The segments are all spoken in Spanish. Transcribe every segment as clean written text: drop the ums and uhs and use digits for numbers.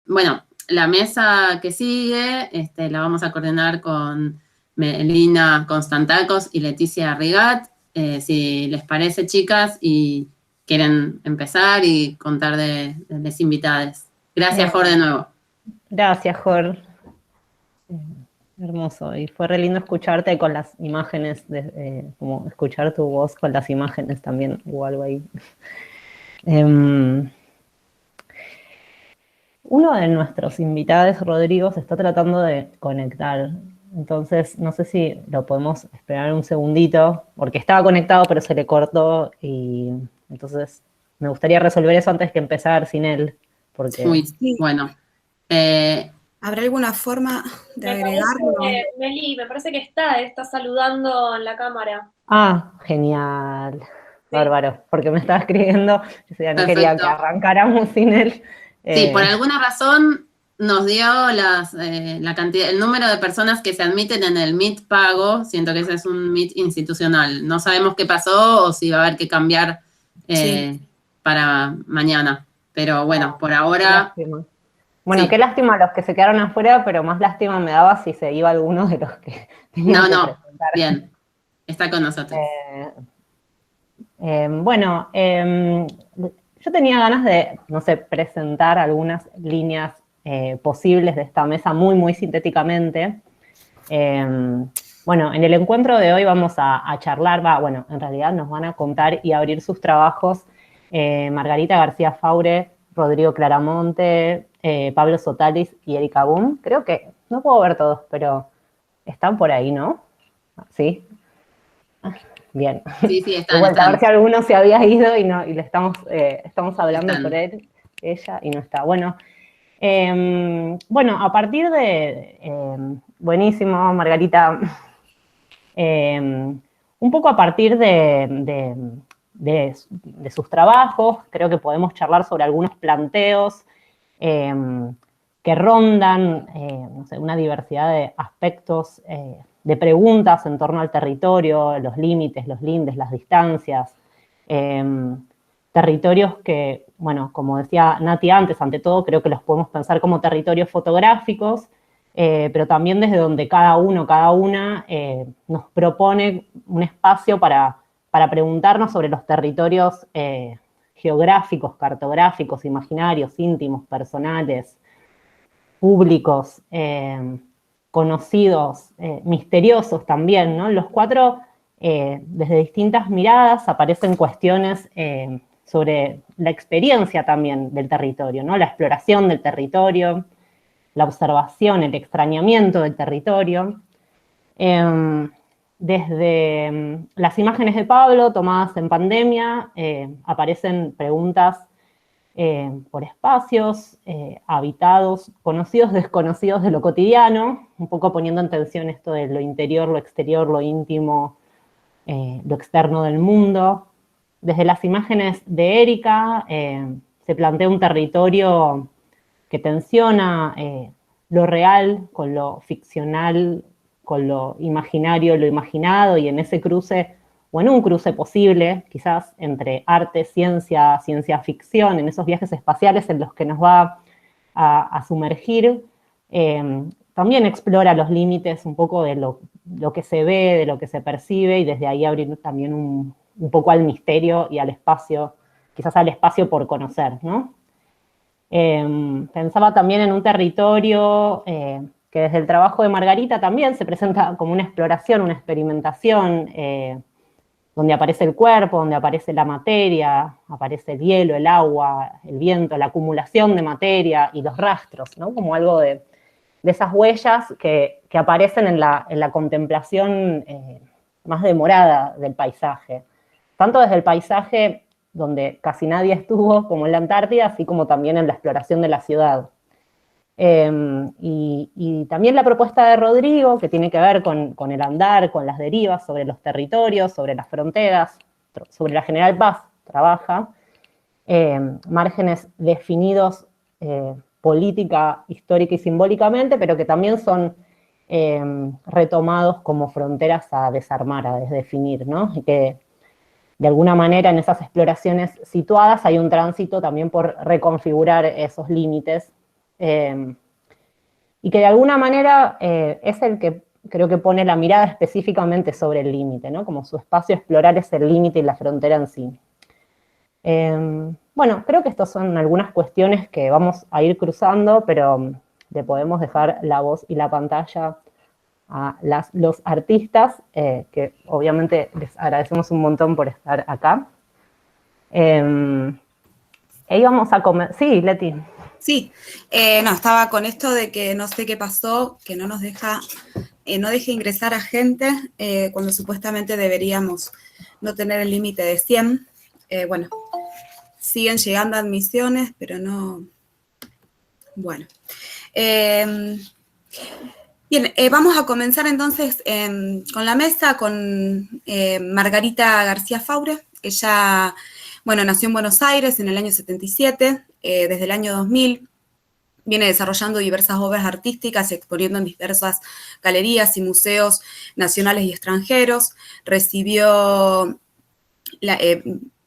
bueno, la mesa que sigue la vamos a coordinar con Melina Constantacos y Leticia Rigat. Si les parece, chicas, y quieren empezar y contar de las invitadas. Gracias, Jor, de nuevo. Gracias, Jor. Hermoso. Y fue re lindo escucharte con las imágenes, como escuchar tu voz con las imágenes también, o algo ahí. Uno de nuestros invitados, Rodrigo, se está tratando de conectar. Entonces, no sé si lo podemos esperar un segundito, porque estaba conectado, pero se le cortó. Y entonces me gustaría resolver eso antes que empezar sin él. Porque... Uy, bueno. ¿Habrá alguna forma de agregarlo? Meli, me parece que está saludando en la cámara. Ah, genial. Sí. Bárbaro, porque me estaba escribiendo, no quería que arrancáramos sin él. Sí, por alguna razón nos dio la cantidad, el número de personas que se admiten en el Meet pago. Siento que ese es un Meet institucional. No sabemos qué pasó o si va a haber que cambiar para mañana. Pero bueno, por ahora... Bueno, sí. Qué lástima los que se quedaron afuera, pero más lástima me daba si se iba alguno de los que tenían que presentar. Bien, está con nosotros. Bueno, yo tenía ganas de, no sé, presentar algunas líneas posibles de esta mesa muy sintéticamente. Bueno, en el encuentro de hoy vamos a charlar, bueno, en realidad nos van a contar y abrir sus trabajos Margarita García Faure, Rodrigo Claramonte, Pablo Sotalis y Erika Boom. Creo que, no puedo ver todos, pero están por ahí, ¿no? ¿Sí? Bien. Sí, están. A ver si alguno se había ido y le estamos hablando por él, ella, y no está. Bueno, a partir de... buenísimo, Margarita. Un poco a partir de sus trabajos, creo que podemos charlar sobre algunos planteos que rondan, no sé, una diversidad de aspectos, de preguntas en torno al territorio, los límites, los lindes, las distancias, territorios que, bueno, como decía Nati antes, ante todo creo que los podemos pensar como territorios fotográficos, pero también desde donde cada uno, cada una nos propone un espacio para preguntarnos sobre los territorios geográficos, cartográficos, imaginarios, íntimos, personales, públicos, conocidos, misteriosos también, ¿no? Los cuatro, desde distintas miradas, aparecen cuestiones sobre la experiencia también del territorio, ¿no? La exploración del territorio, la observación, el extrañamiento del territorio. Desde las imágenes de Pablo tomadas en pandemia, aparecen preguntas por espacios habitados, conocidos, desconocidos de lo cotidiano, un poco poniendo en tensión esto de lo interior, lo exterior, lo íntimo, lo externo del mundo. Desde las imágenes de Erika se plantea un territorio que tensiona lo real con lo ficcional, con lo imaginario, lo imaginado, y en ese cruce, o en un cruce posible, quizás entre arte, ciencia, ciencia ficción, en esos viajes espaciales en los que nos va a sumergir, también explora los límites un poco de lo que se ve, de lo que se percibe, y desde ahí abrir también un poco al misterio y al espacio, quizás al espacio por conocer, ¿no? Pensaba también en un territorio que desde el trabajo de Margarita también se presenta como una exploración, una experimentación, donde aparece el cuerpo, donde aparece la materia, aparece el hielo, el agua, el viento, la acumulación de materia y los rastros, ¿no? Como algo de esas huellas que aparecen en la contemplación más demorada del paisaje. Tanto desde el paisaje donde casi nadie estuvo, como en la Antártida, así como también en la exploración de la ciudad. Y también la propuesta de Rodrigo, que tiene que ver con el andar, con las derivas, sobre los territorios, sobre las fronteras, sobre la General Paz, trabaja, márgenes definidos política, histórica y simbólicamente, pero que también son retomados como fronteras a desarmar, a desdefinir, ¿no? Y que de alguna manera en esas exploraciones situadas hay un tránsito también por reconfigurar esos límites y que de alguna manera es el que creo que pone la mirada específicamente sobre el límite, ¿no? Como su espacio a explorar es el límite y la frontera en sí. Bueno, creo que estas son algunas cuestiones que vamos a ir cruzando, pero le podemos dejar la voz y la pantalla a los artistas, que obviamente les agradecemos un montón por estar acá. Y vamos a comer. Sí, Leti. Sí, no, estaba con esto de que no sé qué pasó, que no nos deja, no deja ingresar a gente cuando supuestamente deberíamos no tener el límite de 100. Bueno, siguen llegando admisiones, pero no. Bueno. Bien, vamos a comenzar entonces con la mesa con Margarita García Faure. Ella, bueno, nació en Buenos Aires en el año 77, desde el año 2000 viene desarrollando diversas obras artísticas y exponiendo en diversas galerías y museos nacionales y extranjeros. Recibió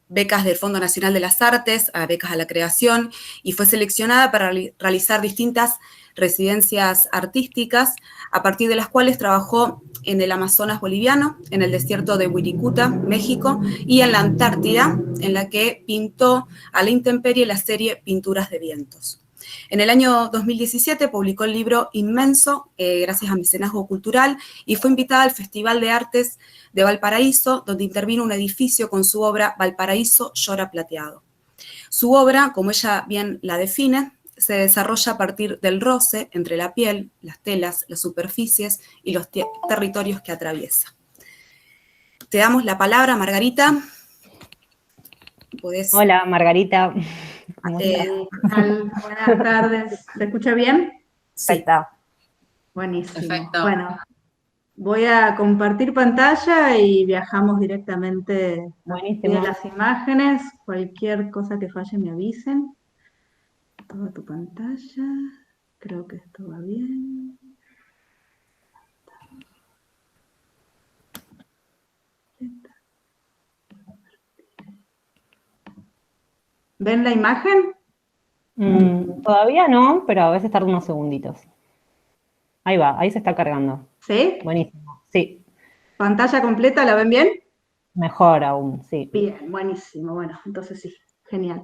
becas del Fondo Nacional de las Artes, becas a la creación, y fue seleccionada para realizar distintas residencias artísticas, a partir de las cuales trabajó en el Amazonas boliviano, en el desierto de Wirikuta, México, y en la Antártida, en la que pintó a la intemperie la serie Pinturas de Vientos. En el año 2017 publicó el libro Inmenso, gracias a mecenazgo cultural, y fue invitada al Festival de Artes de Valparaíso, donde intervino un edificio con su obra Valparaíso llora plateado. Su obra, como ella bien la define, se desarrolla a partir del roce entre la piel, las telas, las superficies y los territorios que atraviesa. Te damos la palabra, Margarita. ¿Podés? Hola, Margarita. Buenas tardes. ¿Se escucha bien? Sí. Perfecto. Buenísimo. Perfecto. Bueno, voy a compartir pantalla y viajamos directamente Buenísimo. a las imágenes. Cualquier cosa que falle me avisen. Toda tu pantalla. Creo que esto va bien. ¿Ven la imagen? Todavía no, pero a veces tarda unos segunditos. Ahí va, ahí se está cargando. ¿Sí? Buenísimo, sí. ¿Pantalla completa? ¿La ven bien? Mejor aún, sí. Bien, buenísimo. Bueno, entonces sí, genial.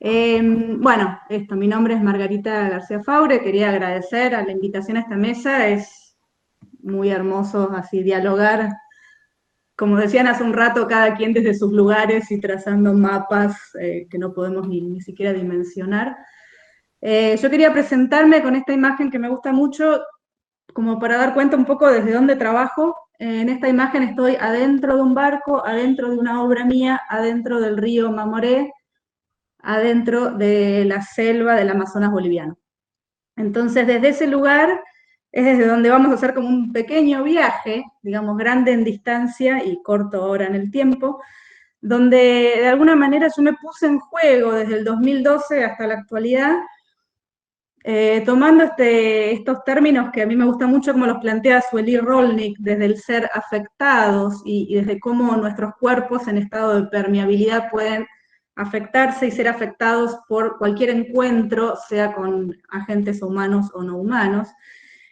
Bueno, mi nombre es Margarita García Faure, quería agradecer a la invitación a esta mesa, es muy hermoso así dialogar, como decían hace un rato, cada quien desde sus lugares y trazando mapas que no podemos ni siquiera dimensionar. Yo quería presentarme con esta imagen que me gusta mucho, como para dar cuenta un poco desde dónde trabajo. En esta imagen estoy adentro de un barco, adentro de una obra mía, adentro del río Mamoré, adentro de la selva del Amazonas boliviano. Entonces, desde ese lugar es desde donde vamos a hacer como un pequeño viaje, digamos, grande en distancia y corto ahora en el tiempo, donde de alguna manera yo me puse en juego desde el 2012 hasta la actualidad, tomando estos términos que a mí me gusta mucho como los plantea Sueli Rolnik, desde el ser afectados y desde cómo nuestros cuerpos en estado de permeabilidad pueden afectarse y ser afectados por cualquier encuentro, sea con agentes humanos o no humanos.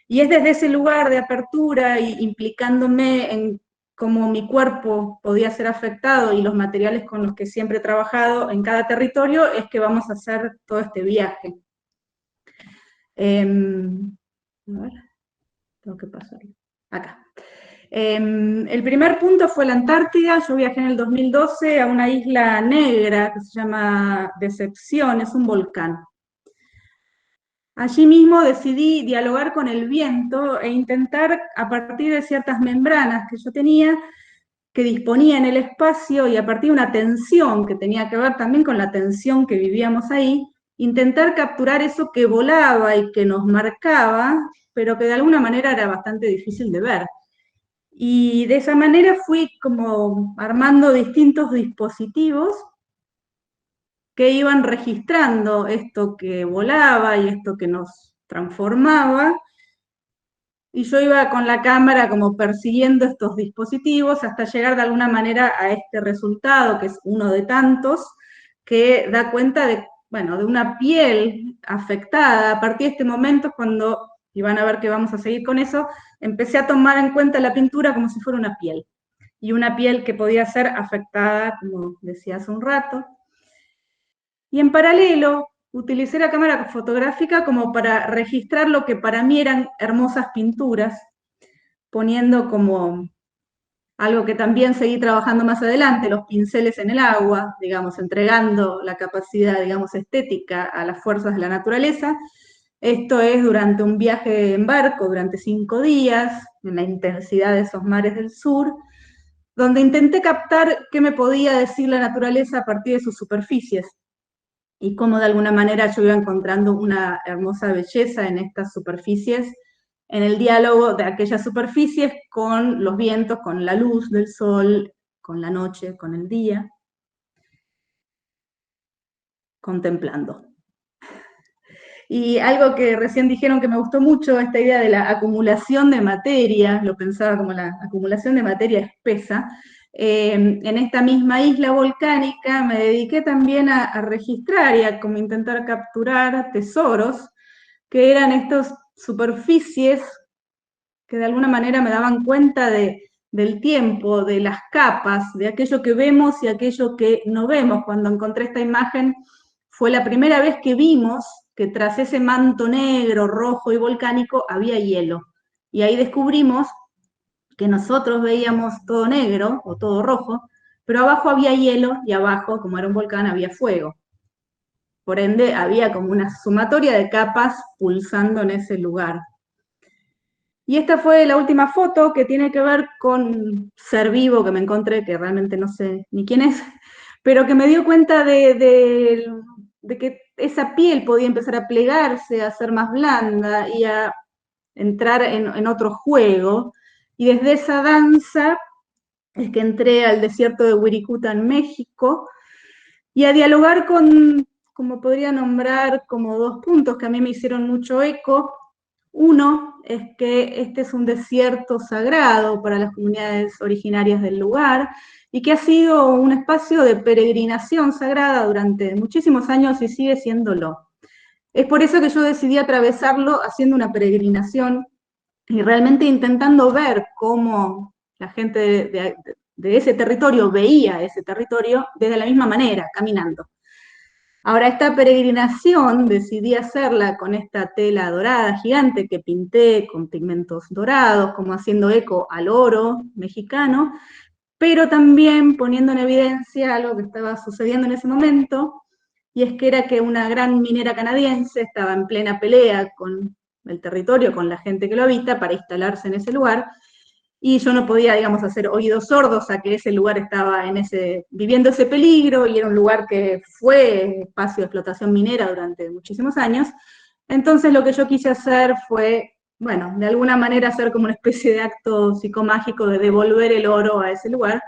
Y es desde ese lugar de apertura y implicándome en cómo mi cuerpo podía ser afectado y los materiales con los que siempre he trabajado en cada territorio, es que vamos a hacer todo este viaje. A ver, tengo que pasar acá. El primer punto fue la Antártida. Yo viajé en el 2012 a una isla negra que se llama Decepción, es un volcán. Allí mismo decidí dialogar con el viento e intentar, a partir de ciertas membranas que yo tenía, que disponía en el espacio, y a partir de una tensión que tenía que ver también con la tensión que vivíamos ahí, intentar capturar eso que volaba y que nos marcaba, pero que de alguna manera era bastante difícil de ver. Y de esa manera fui como armando distintos dispositivos que iban registrando esto que volaba y esto que nos transformaba, y yo iba con la cámara como persiguiendo estos dispositivos hasta llegar de alguna manera a este resultado, que es uno de tantos, que da cuenta de bueno, de una piel afectada. A partir de este momento es cuando, y van a ver que vamos a seguir con eso, empecé a tomar en cuenta la pintura como si fuera una piel. Y una piel que podía ser afectada, como decía hace un rato. Y en paralelo, utilicé la cámara fotográfica como para registrar lo que para mí eran hermosas pinturas, poniendo como algo que también seguí trabajando más adelante, los pinceles en el agua, digamos, entregando la capacidad, digamos, estética a las fuerzas de la naturaleza. Esto es durante un viaje en barco, durante 5 días, en la intensidad de esos mares del sur, donde intenté captar qué me podía decir la naturaleza a partir de sus superficies, y cómo de alguna manera yo iba encontrando una hermosa belleza en estas superficies, en el diálogo de aquellas superficies con los vientos, con la luz del sol, con la noche, con el día, contemplando. Y algo que recién dijeron que me gustó mucho, esta idea de la acumulación de materia, lo pensaba como la acumulación de materia espesa. En esta misma isla volcánica me dediqué también a registrar y a como intentar capturar tesoros, que eran estas superficies que de alguna manera me daban cuenta del tiempo, de las capas, de aquello que vemos y aquello que no vemos. Cuando encontré esta imagen, fue la primera vez que vimos que tras ese manto negro, rojo y volcánico había hielo. Y ahí descubrimos que nosotros veíamos todo negro o todo rojo, pero abajo había hielo y abajo, como era un volcán, había fuego. Por ende, había como una sumatoria de capas pulsando en ese lugar. Y esta fue la última foto, que tiene que ver con un ser vivo que me encontré, que realmente no sé ni quién es, pero que me dio cuenta de que esa piel podía empezar a plegarse, a ser más blanda y a entrar en otro juego. Y desde esa danza es que entré al desierto de Wirikuta en México y a dialogar con, como podría nombrar, como 2 puntos que a mí me hicieron mucho eco. Uno es que este es un desierto sagrado para las comunidades originarias del lugar y que ha sido un espacio de peregrinación sagrada durante muchísimos años y sigue siéndolo. Es por eso que yo decidí atravesarlo haciendo una peregrinación y realmente intentando ver cómo la gente de ese territorio veía ese territorio desde la misma manera, caminando. Ahora, esta peregrinación decidí hacerla con esta tela dorada gigante que pinté con pigmentos dorados, como haciendo eco al oro mexicano, pero también poniendo en evidencia algo que estaba sucediendo en ese momento, y es que era que una gran minera canadiense estaba en plena pelea con el territorio, con la gente que lo habita, para instalarse en ese lugar, y yo no podía, digamos, hacer oídos sordos a que ese lugar estaba viviendo ese peligro, y era un lugar que fue espacio de explotación minera durante muchísimos años. Entonces lo que yo quise hacer fue, bueno, de alguna manera hacer como una especie de acto psicomágico de devolver el oro a ese lugar,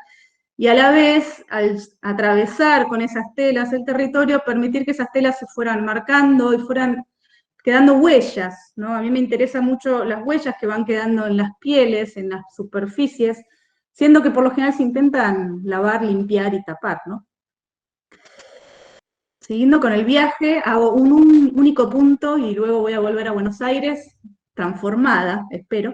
y a la vez, al atravesar con esas telas el territorio, permitir que esas telas se fueran marcando y fueran quedando huellas, ¿no? A mí me interesan mucho las huellas que van quedando en las pieles, en las superficies, siendo que por lo general se intentan lavar, limpiar y tapar, ¿no? Siguiendo con el viaje, hago un único punto y luego voy a volver a Buenos Aires, transformada, espero.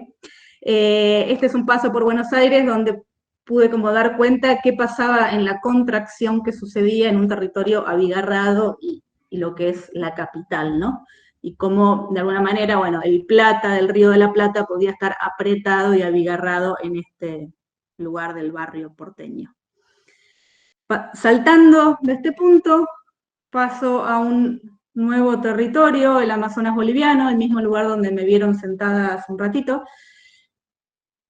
Este es un paso por Buenos Aires donde pude como dar cuenta qué pasaba en la contracción que sucedía en un territorio abigarrado y lo que es la capital, ¿no? Y cómo, de alguna manera, bueno, el Plata, del Río de la Plata, podía estar apretado y abigarrado en este lugar del barrio porteño. Saltando de este punto, paso a un nuevo territorio, el Amazonas boliviano, el mismo lugar donde me vieron sentada hace un ratito.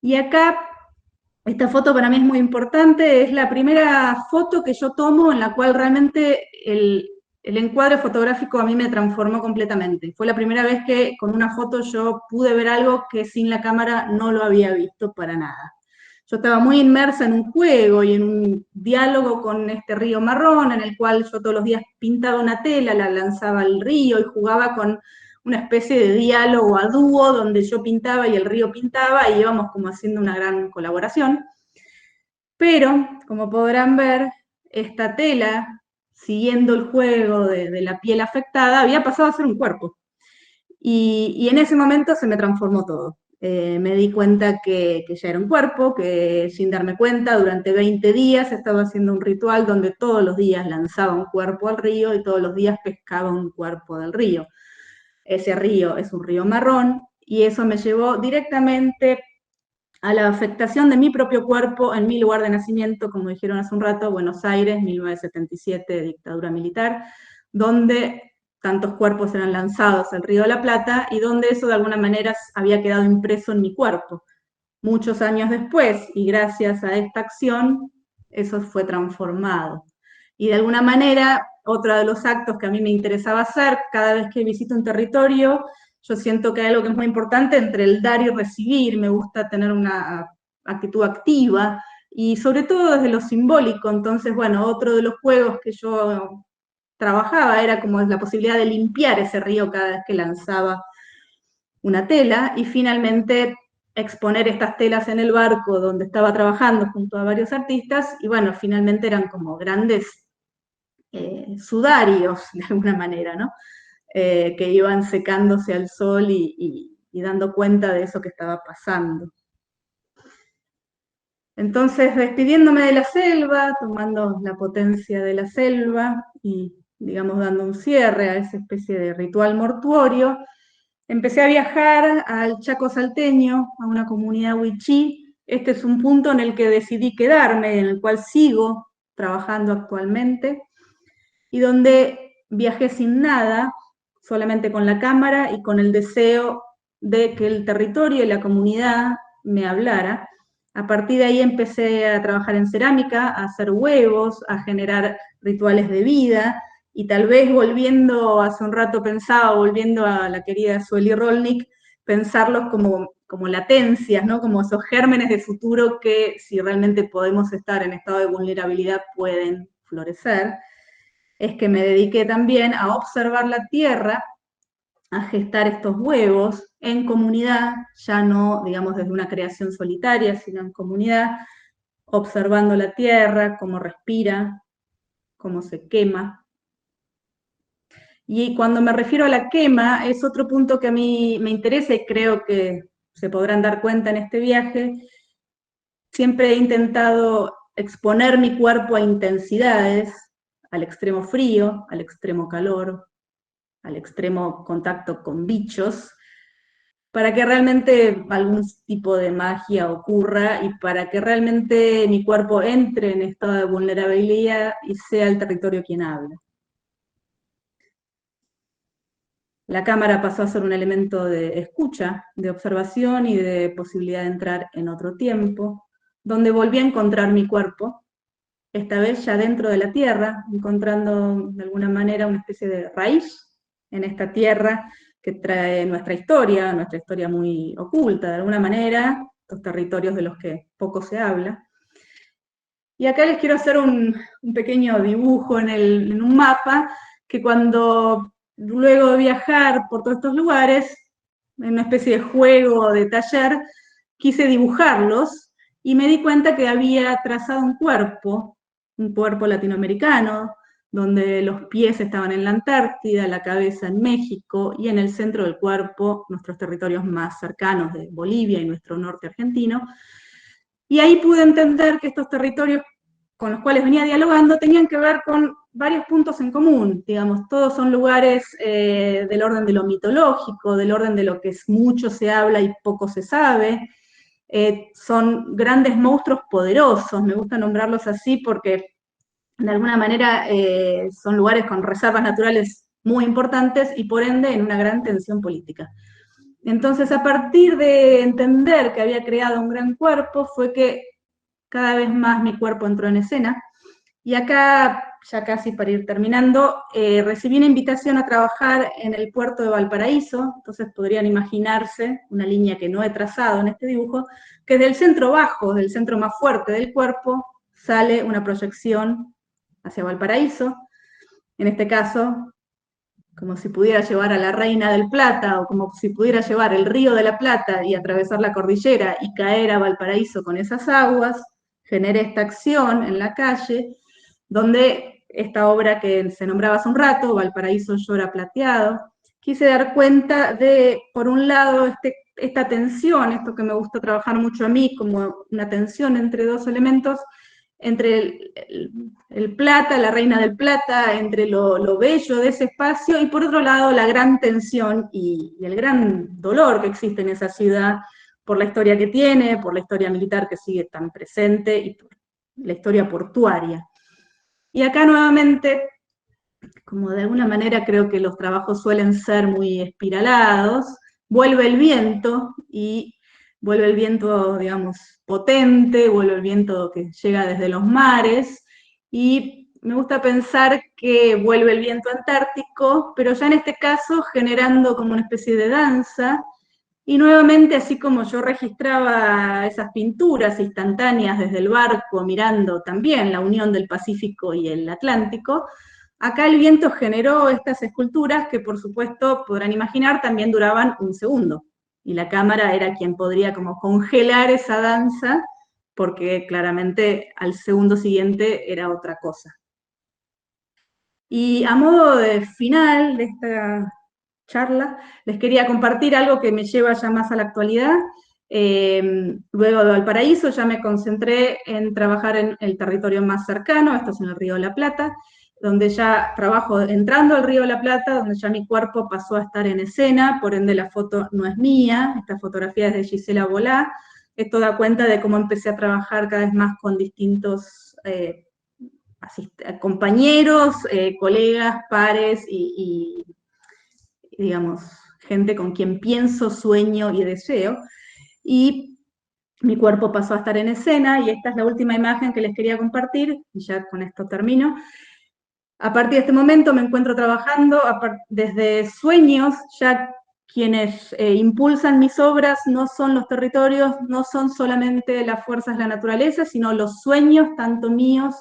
Y acá, esta foto para mí es muy importante, es la primera foto que yo tomo en la cual realmente el encuadre fotográfico a mí me transformó completamente. Fue la primera vez que con una foto yo pude ver algo que sin la cámara no lo había visto para nada. Yo estaba muy inmersa en un juego y en un diálogo con este río marrón, en el cual yo todos los días pintaba una tela, la lanzaba al río y jugaba con una especie de diálogo a dúo, donde yo pintaba y el río pintaba, y íbamos como haciendo una gran colaboración. Pero, como podrán ver, esta tela siguiendo el juego de la piel afectada, había pasado a ser un cuerpo. Y en ese momento se me transformó todo. Me di cuenta que ya era un cuerpo, que sin darme cuenta, durante 20 días estaba haciendo un ritual donde todos los días lanzaba un cuerpo al río y todos los días pescaba un cuerpo del río. Ese río es un río marrón y eso me llevó directamente a la afectación de mi propio cuerpo en mi lugar de nacimiento, como dijeron hace un rato, Buenos Aires, 1977, dictadura militar, donde tantos cuerpos eran lanzados al Río de la Plata y donde eso de alguna manera había quedado impreso en mi cuerpo. Muchos años después, y gracias a esta acción, eso fue transformado. Y de alguna manera, otro de los actos que a mí me interesaba hacer, cada vez que visito un territorio, yo siento que hay algo que es muy importante entre el dar y recibir, me gusta tener una actitud activa, y sobre todo desde lo simbólico. Entonces, bueno, otro de los juegos que yo trabajaba era como la posibilidad de limpiar ese río cada vez que lanzaba una tela, y finalmente exponer estas telas en el barco donde estaba trabajando junto a varios artistas, y bueno, finalmente eran como grandes sudarios, de alguna manera, ¿no? Que iban secándose al sol y dando cuenta de eso que estaba pasando. Entonces, despidiéndome de la selva, tomando la potencia de la selva y, digamos, dando un cierre a esa especie de ritual mortuorio, empecé a viajar al Chaco salteño, a una comunidad wichí. Este es un punto en el que decidí quedarme, en el cual sigo trabajando actualmente, y donde viajé sin nada, solamente con la cámara y con el deseo de que el territorio y la comunidad me hablara. A partir de ahí empecé a trabajar en cerámica, a hacer huevos, a generar rituales de vida, y tal vez volviendo, hace un rato pensaba, volviendo a la querida Sueli Rolnik, pensarlos como latencias, ¿no? Como esos gérmenes de futuro que, si realmente podemos estar en estado de vulnerabilidad, pueden florecer. Es que me dediqué también a observar la tierra, a gestar estos huevos en comunidad, ya no, digamos, desde una creación solitaria, sino en comunidad, observando la tierra, cómo respira, cómo se quema. Y cuando me refiero a la quema, es otro punto que a mí me interesa y creo que se podrán dar cuenta en este viaje. Siempre he intentado exponer mi cuerpo a intensidades, al extremo frío, al extremo calor, al extremo contacto con bichos, para que realmente algún tipo de magia ocurra y para que realmente mi cuerpo entre en estado de vulnerabilidad y sea el territorio quien habla. La cámara pasó a ser un elemento de escucha, de observación y de posibilidad de entrar en otro tiempo, donde volví a encontrar mi cuerpo, esta vez ya dentro de la tierra, encontrando de alguna manera una especie de raíz en esta tierra que trae nuestra historia muy oculta de alguna manera, estos territorios de los que poco se habla. Y acá les quiero hacer un pequeño dibujo en un mapa, que cuando luego de viajar por todos estos lugares, en una especie de juego, de taller, quise dibujarlos, y me di cuenta que había trazado un cuerpo latinoamericano, donde los pies estaban en la Antártida, la cabeza en México, y en el centro del cuerpo nuestros territorios más cercanos de Bolivia y nuestro norte argentino. Y ahí pude entender que estos territorios con los cuales venía dialogando tenían que ver con varios puntos en común, digamos, todos son lugares del orden de lo mitológico, del orden de lo que mucho se habla y poco se sabe. Son grandes monstruos poderosos, me gusta nombrarlos así porque de alguna manera son lugares con reservas naturales muy importantes y por ende en una gran tensión política. Entonces, a partir de entender que había creado un gran cuerpo, fue que cada vez más mi cuerpo entró en escena. Y acá, ya casi para ir terminando, recibí una invitación a trabajar en el puerto de Valparaíso. Entonces podrían imaginarse una línea que no he trazado en este dibujo, que del centro bajo, del centro más fuerte del cuerpo, sale una proyección hacia Valparaíso. En este caso, como si pudiera llevar a la Reina del Plata, o como si pudiera llevar el Río de la Plata y atravesar la cordillera y caer a Valparaíso con esas aguas. Generé esta acción en la calle, donde esta obra que se nombraba hace un rato, Valparaíso llora plateado, quise dar cuenta de, por un lado, esta tensión, esto que me gusta trabajar mucho a mí, como una tensión entre dos elementos, entre el plata, la reina del plata, entre lo bello de ese espacio, y por otro lado la gran tensión y el gran dolor que existe en esa ciudad por la historia que tiene, por la historia militar que sigue tan presente, y por la historia portuaria. Y acá nuevamente, como de alguna manera creo que los trabajos suelen ser muy espiralados, vuelve el viento, y vuelve el viento, digamos, potente, vuelve el viento que llega desde los mares, y me gusta pensar que vuelve el viento antártico, pero ya en este caso generando como una especie de danza, y nuevamente, así como yo registraba esas pinturas instantáneas desde el barco, mirando también la unión del Pacífico y el Atlántico, acá el viento generó estas esculturas que, por supuesto, podrán imaginar, también duraban un segundo. Y la cámara era quien podría como congelar esa danza, porque claramente al segundo siguiente era otra cosa. Y a modo de final de esta charla, les quería compartir algo que me lleva ya más a la actualidad. Luego de Valparaíso ya me concentré en trabajar en el territorio más cercano, esto es en el Río de la Plata, donde ya trabajo entrando al Río de la Plata, donde ya mi cuerpo pasó a estar en escena, por ende la foto no es mía, esta fotografía es de Gisela Bolá. Esto da cuenta de cómo empecé a trabajar cada vez más con distintos compañeros, colegas, pares y digamos, gente con quien pienso, sueño y deseo, y mi cuerpo pasó a estar en escena, y esta es la última imagen que les quería compartir, y ya con esto termino. A partir de este momento me encuentro trabajando desde sueños, ya quienes impulsan mis obras no son los territorios, no son solamente las fuerzas de la naturaleza, sino los sueños, tanto míos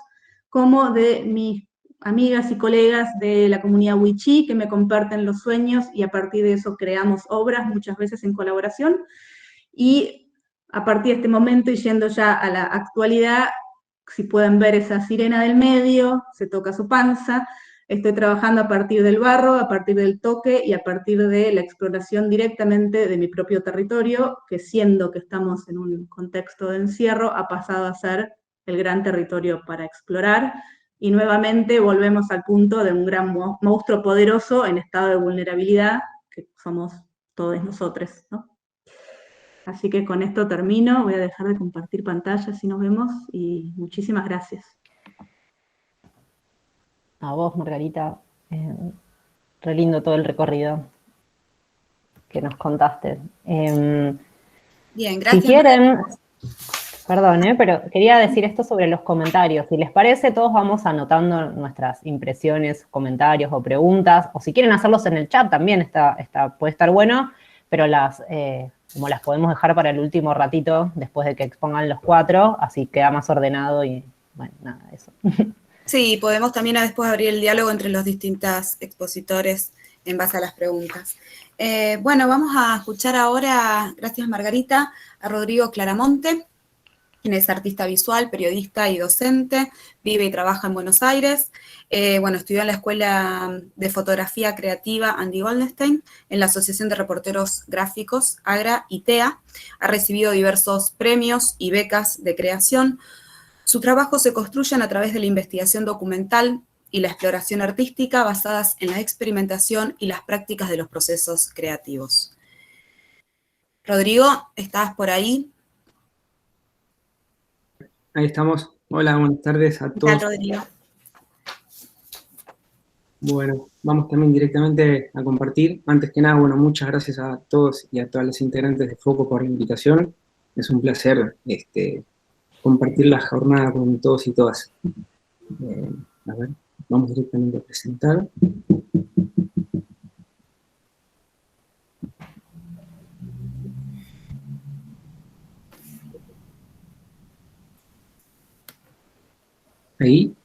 como de mis amigas y colegas de la comunidad Wichí, que me comparten los sueños, y a partir de eso creamos obras, muchas veces en colaboración. Y a partir de este momento, y yendo ya a la actualidad, si pueden ver esa sirena del medio, se toca su panza. Estoy trabajando a partir del barro, a partir del toque y a partir de la exploración directamente de mi propio territorio, que siendo que estamos en un contexto de encierro, ha pasado a ser el gran territorio para explorar. Y nuevamente volvemos al punto de un gran monstruo poderoso en estado de vulnerabilidad, que somos todos nosotros, ¿no? Así que con esto termino, voy a dejar de compartir pantalla, así nos vemos, y muchísimas gracias. A vos, Margarita, re lindo todo el recorrido que nos contaste. Bien, gracias. Si quieren, perdón, pero quería decir esto sobre los comentarios. Si les parece, todos vamos anotando nuestras impresiones, comentarios o preguntas, o si quieren hacerlos en el chat también puede estar bueno, pero como las podemos dejar para el último ratito, después de que expongan los 4, así queda más ordenado y, bueno, nada, eso. Sí, podemos también después abrir el diálogo entre los distintos expositores en base a las preguntas. Bueno, vamos a escuchar ahora, gracias Margarita, a Rodrigo Claramonte, quien es artista visual, periodista y docente, vive y trabaja en Buenos Aires. Bueno, estudió en la Escuela de Fotografía Creativa Andy Goldstein, en la Asociación de Reporteros Gráficos, AGRA y TEA. Ha recibido diversos premios y becas de creación. Sus trabajos se construyen a través de la investigación documental y la exploración artística basadas en la experimentación y las prácticas de los procesos creativos. Rodrigo, ¿estás por ahí? Ahí estamos. Hola, buenas tardes a todos. ¿Qué tal, Rodrigo? Bueno, vamos también directamente a compartir. Antes que nada, bueno, muchas gracias a todos y a todas las integrantes de Foco por la invitación. Es un placer compartir la jornada con todos y todas. A ver, vamos directamente a presentar. Ahí.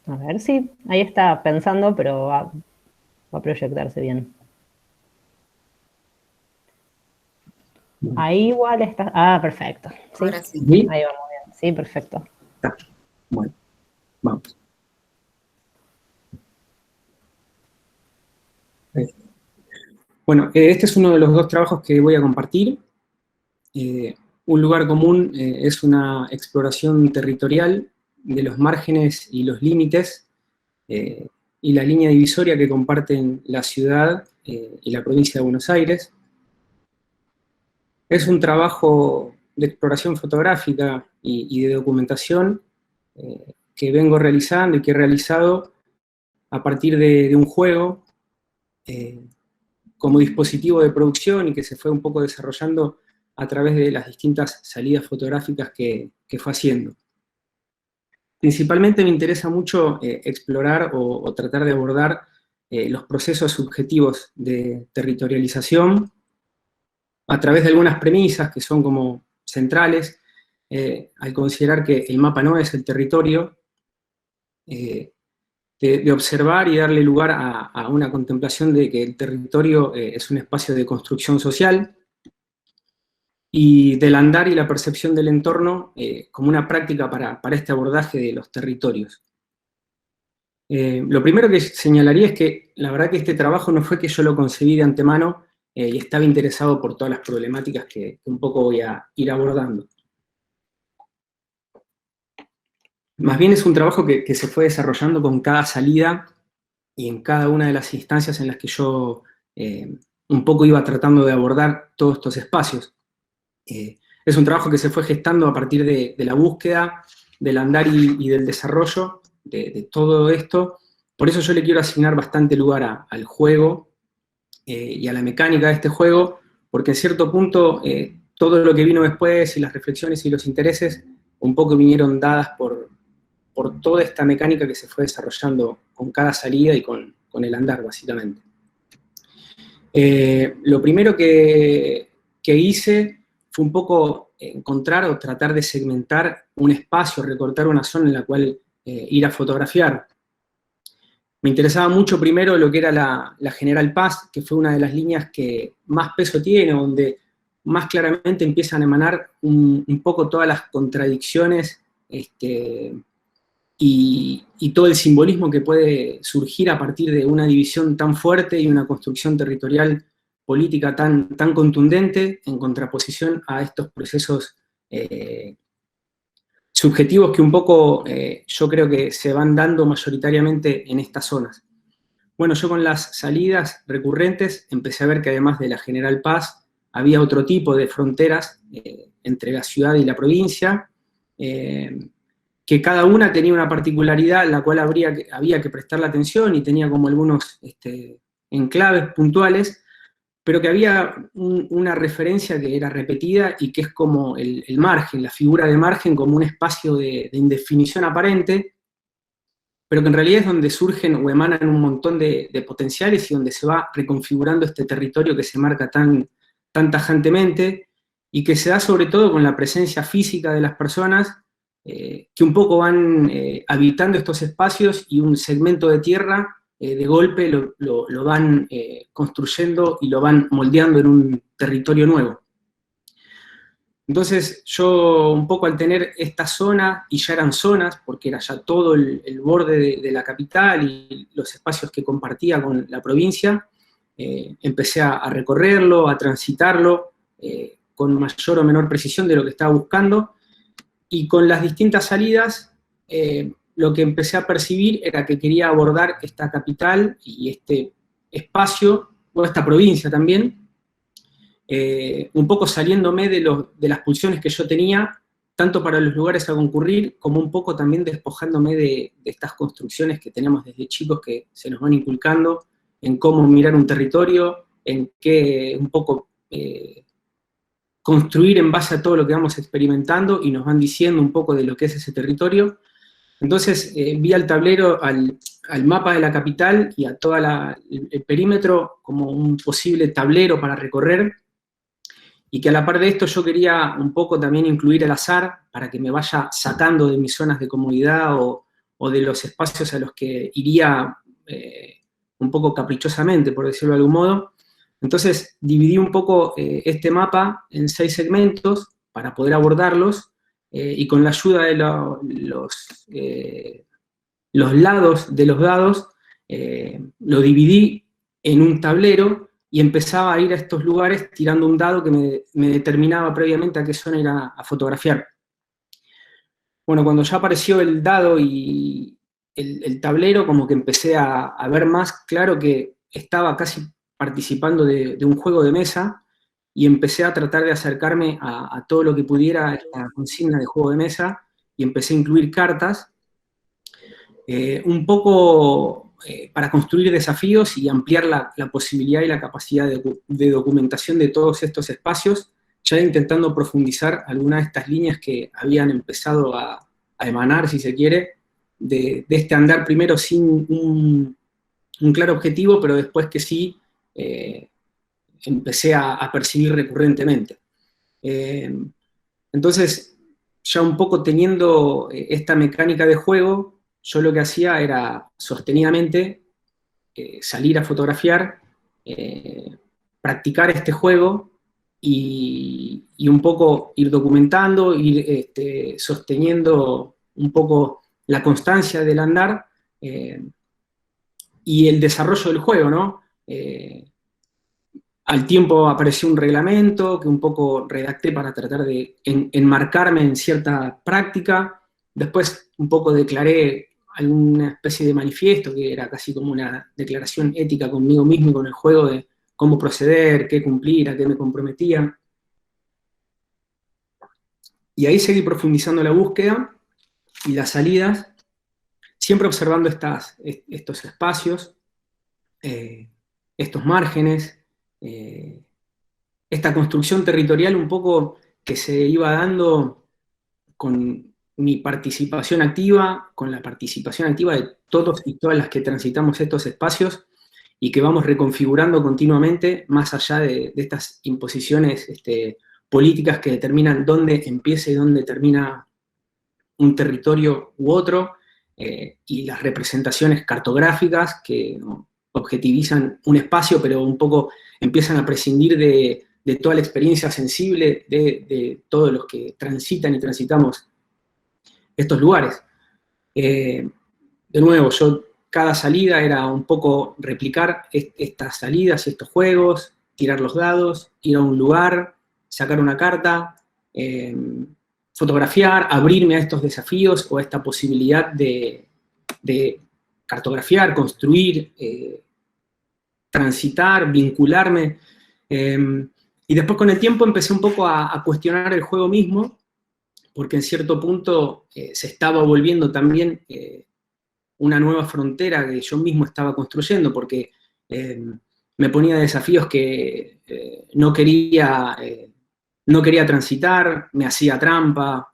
A ver, sí, ahí está pensando, pero va a proyectarse bien. Ahí igual está. Ah, perfecto. ¿Sí? Ahora sí. Ahí vamos bien. Sí, perfecto. Está. Bueno, vamos. Bueno, este es uno de los dos trabajos que voy a compartir. Un lugar común es una exploración territorial de los márgenes y los límites y la línea divisoria que comparten la ciudad y la provincia de Buenos Aires. Es un trabajo de exploración fotográfica y de documentación que vengo realizando y que he realizado a partir de un juego como dispositivo de producción y que se fue un poco desarrollando a través de las distintas salidas fotográficas que fue haciendo. Principalmente me interesa mucho explorar o tratar de abordar los procesos subjetivos de territorialización a través de algunas premisas que son como centrales, al considerar que el mapa no es el territorio, de observar y darle lugar a una contemplación de que el territorio es un espacio de construcción social, y del andar y la percepción del entorno como una práctica para este abordaje de los territorios. Lo primero que señalaría es que la verdad que este trabajo no fue que yo lo concebí de antemano y estaba interesado por todas las problemáticas que un poco voy a ir abordando. Más bien es un trabajo que se fue desarrollando con cada salida y en cada una de las instancias en las que yo un poco iba tratando de abordar todos estos espacios. Es un trabajo que se fue gestando a partir de la búsqueda, del andar y del desarrollo de todo esto. Por eso yo le quiero asignar bastante lugar al juego y a la mecánica de este juego, porque en cierto punto todo lo que vino después y las reflexiones y los intereses un poco vinieron dadas por toda esta mecánica que se fue desarrollando con cada salida y con el andar, básicamente. Lo primero que hice fue un poco encontrar o tratar de segmentar un espacio, recortar una zona en la cual ir a fotografiar. Me interesaba mucho primero lo que era la General Paz, que fue una de las líneas que más peso tiene, donde más claramente empiezan a emanar un poco todas las contradicciones y todo el simbolismo que puede surgir a partir de una división tan fuerte y una construcción territorial política tan contundente en contraposición a estos procesos subjetivos que un poco yo creo que se van dando mayoritariamente en estas zonas. Bueno, yo con las salidas recurrentes empecé a ver que además de la General Paz había otro tipo de fronteras entre la ciudad y la provincia, que cada una tenía una particularidad a la cual había que prestarle atención y tenía como algunos enclaves puntuales, pero que había una referencia que era repetida y que es como el margen, la figura de margen como un espacio de indefinición aparente, pero que en realidad es donde surgen o emanan un montón de potenciales y donde se va reconfigurando este territorio que se marca tan tajantemente y que se da sobre todo con la presencia física de las personas que un poco van habitando estos espacios y un segmento de tierra de golpe lo van construyendo y lo van moldeando en un territorio nuevo. Entonces yo un poco al tener esta zona, y ya eran zonas, porque era ya todo el borde de la capital y los espacios que compartía con la provincia, empecé a recorrerlo, a transitarlo con mayor o menor precisión de lo que estaba buscando, y con las distintas salidas lo que empecé a percibir era que quería abordar esta capital y este espacio, o esta provincia también, un poco saliéndome de las pulsiones que yo tenía, tanto para los lugares a concurrir, como un poco también despojándome de estas construcciones que tenemos desde chicos que se nos van inculcando en cómo mirar un territorio, en qué un poco construir en base a todo lo que vamos experimentando y nos van diciendo un poco de lo que es ese territorio. Entonces vi al tablero, al mapa de la capital y a todo el perímetro como un posible tablero para recorrer, y que a la par de esto yo quería un poco también incluir el azar para que me vaya sacando de mis zonas de comodidad o de los espacios a los que iría un poco caprichosamente, por decirlo de algún modo. Entonces dividí un poco este mapa en 6 segmentos para poder abordarlos, y con la ayuda de los lados de los dados, lo dividí en un tablero y empezaba a ir a estos lugares tirando un dado que me determinaba previamente a qué zona ir a fotografiar. Bueno, cuando ya apareció el dado y el tablero, como que empecé a ver más claro que estaba casi participando de un juego de mesa, y empecé a tratar de acercarme a todo lo que pudiera esta consigna de juego de mesa, y empecé a incluir cartas, un poco para construir desafíos y ampliar la posibilidad y la capacidad de documentación de todos estos espacios, ya intentando profundizar algunas de estas líneas que habían empezado a emanar, si se quiere, de este andar primero sin un claro objetivo, pero después que sí empecé a percibir recurrentemente. Entonces, ya un poco teniendo esta mecánica de juego, yo lo que hacía era sostenidamente salir a fotografiar, practicar este juego y un poco ir documentando, ir sosteniendo un poco la constancia del andar y el desarrollo del juego, ¿no? Al tiempo apareció un reglamento que un poco redacté para tratar de enmarcarme en cierta práctica. Después un poco declaré alguna especie de manifiesto, que era casi como una declaración ética conmigo mismo y con el juego de cómo proceder, qué cumplir, a qué me comprometía. Y ahí seguí profundizando la búsqueda y las salidas, siempre observando estos espacios, estos márgenes, esta construcción territorial un poco que se iba dando con mi participación activa, con la participación activa de todos y todas las que transitamos estos espacios y que vamos reconfigurando continuamente más allá de estas imposiciones políticas que determinan dónde empieza y dónde termina un territorio u otro, y las representaciones cartográficas que objetivizan un espacio, pero un poco empiezan a prescindir de toda la experiencia sensible de todos los que transitan y transitamos estos lugares. De nuevo, cada salida era un poco replicar estas salidas y estos juegos, tirar los dados, ir a un lugar, sacar una carta, fotografiar, abrirme a estos desafíos o a esta posibilidad de cartografiar, construir, transitar, vincularme. Y después con el tiempo empecé un poco a cuestionar el juego mismo, porque en cierto punto se estaba volviendo también una nueva frontera que yo mismo estaba construyendo, porque me ponía desafíos que no quería transitar, me hacía trampa,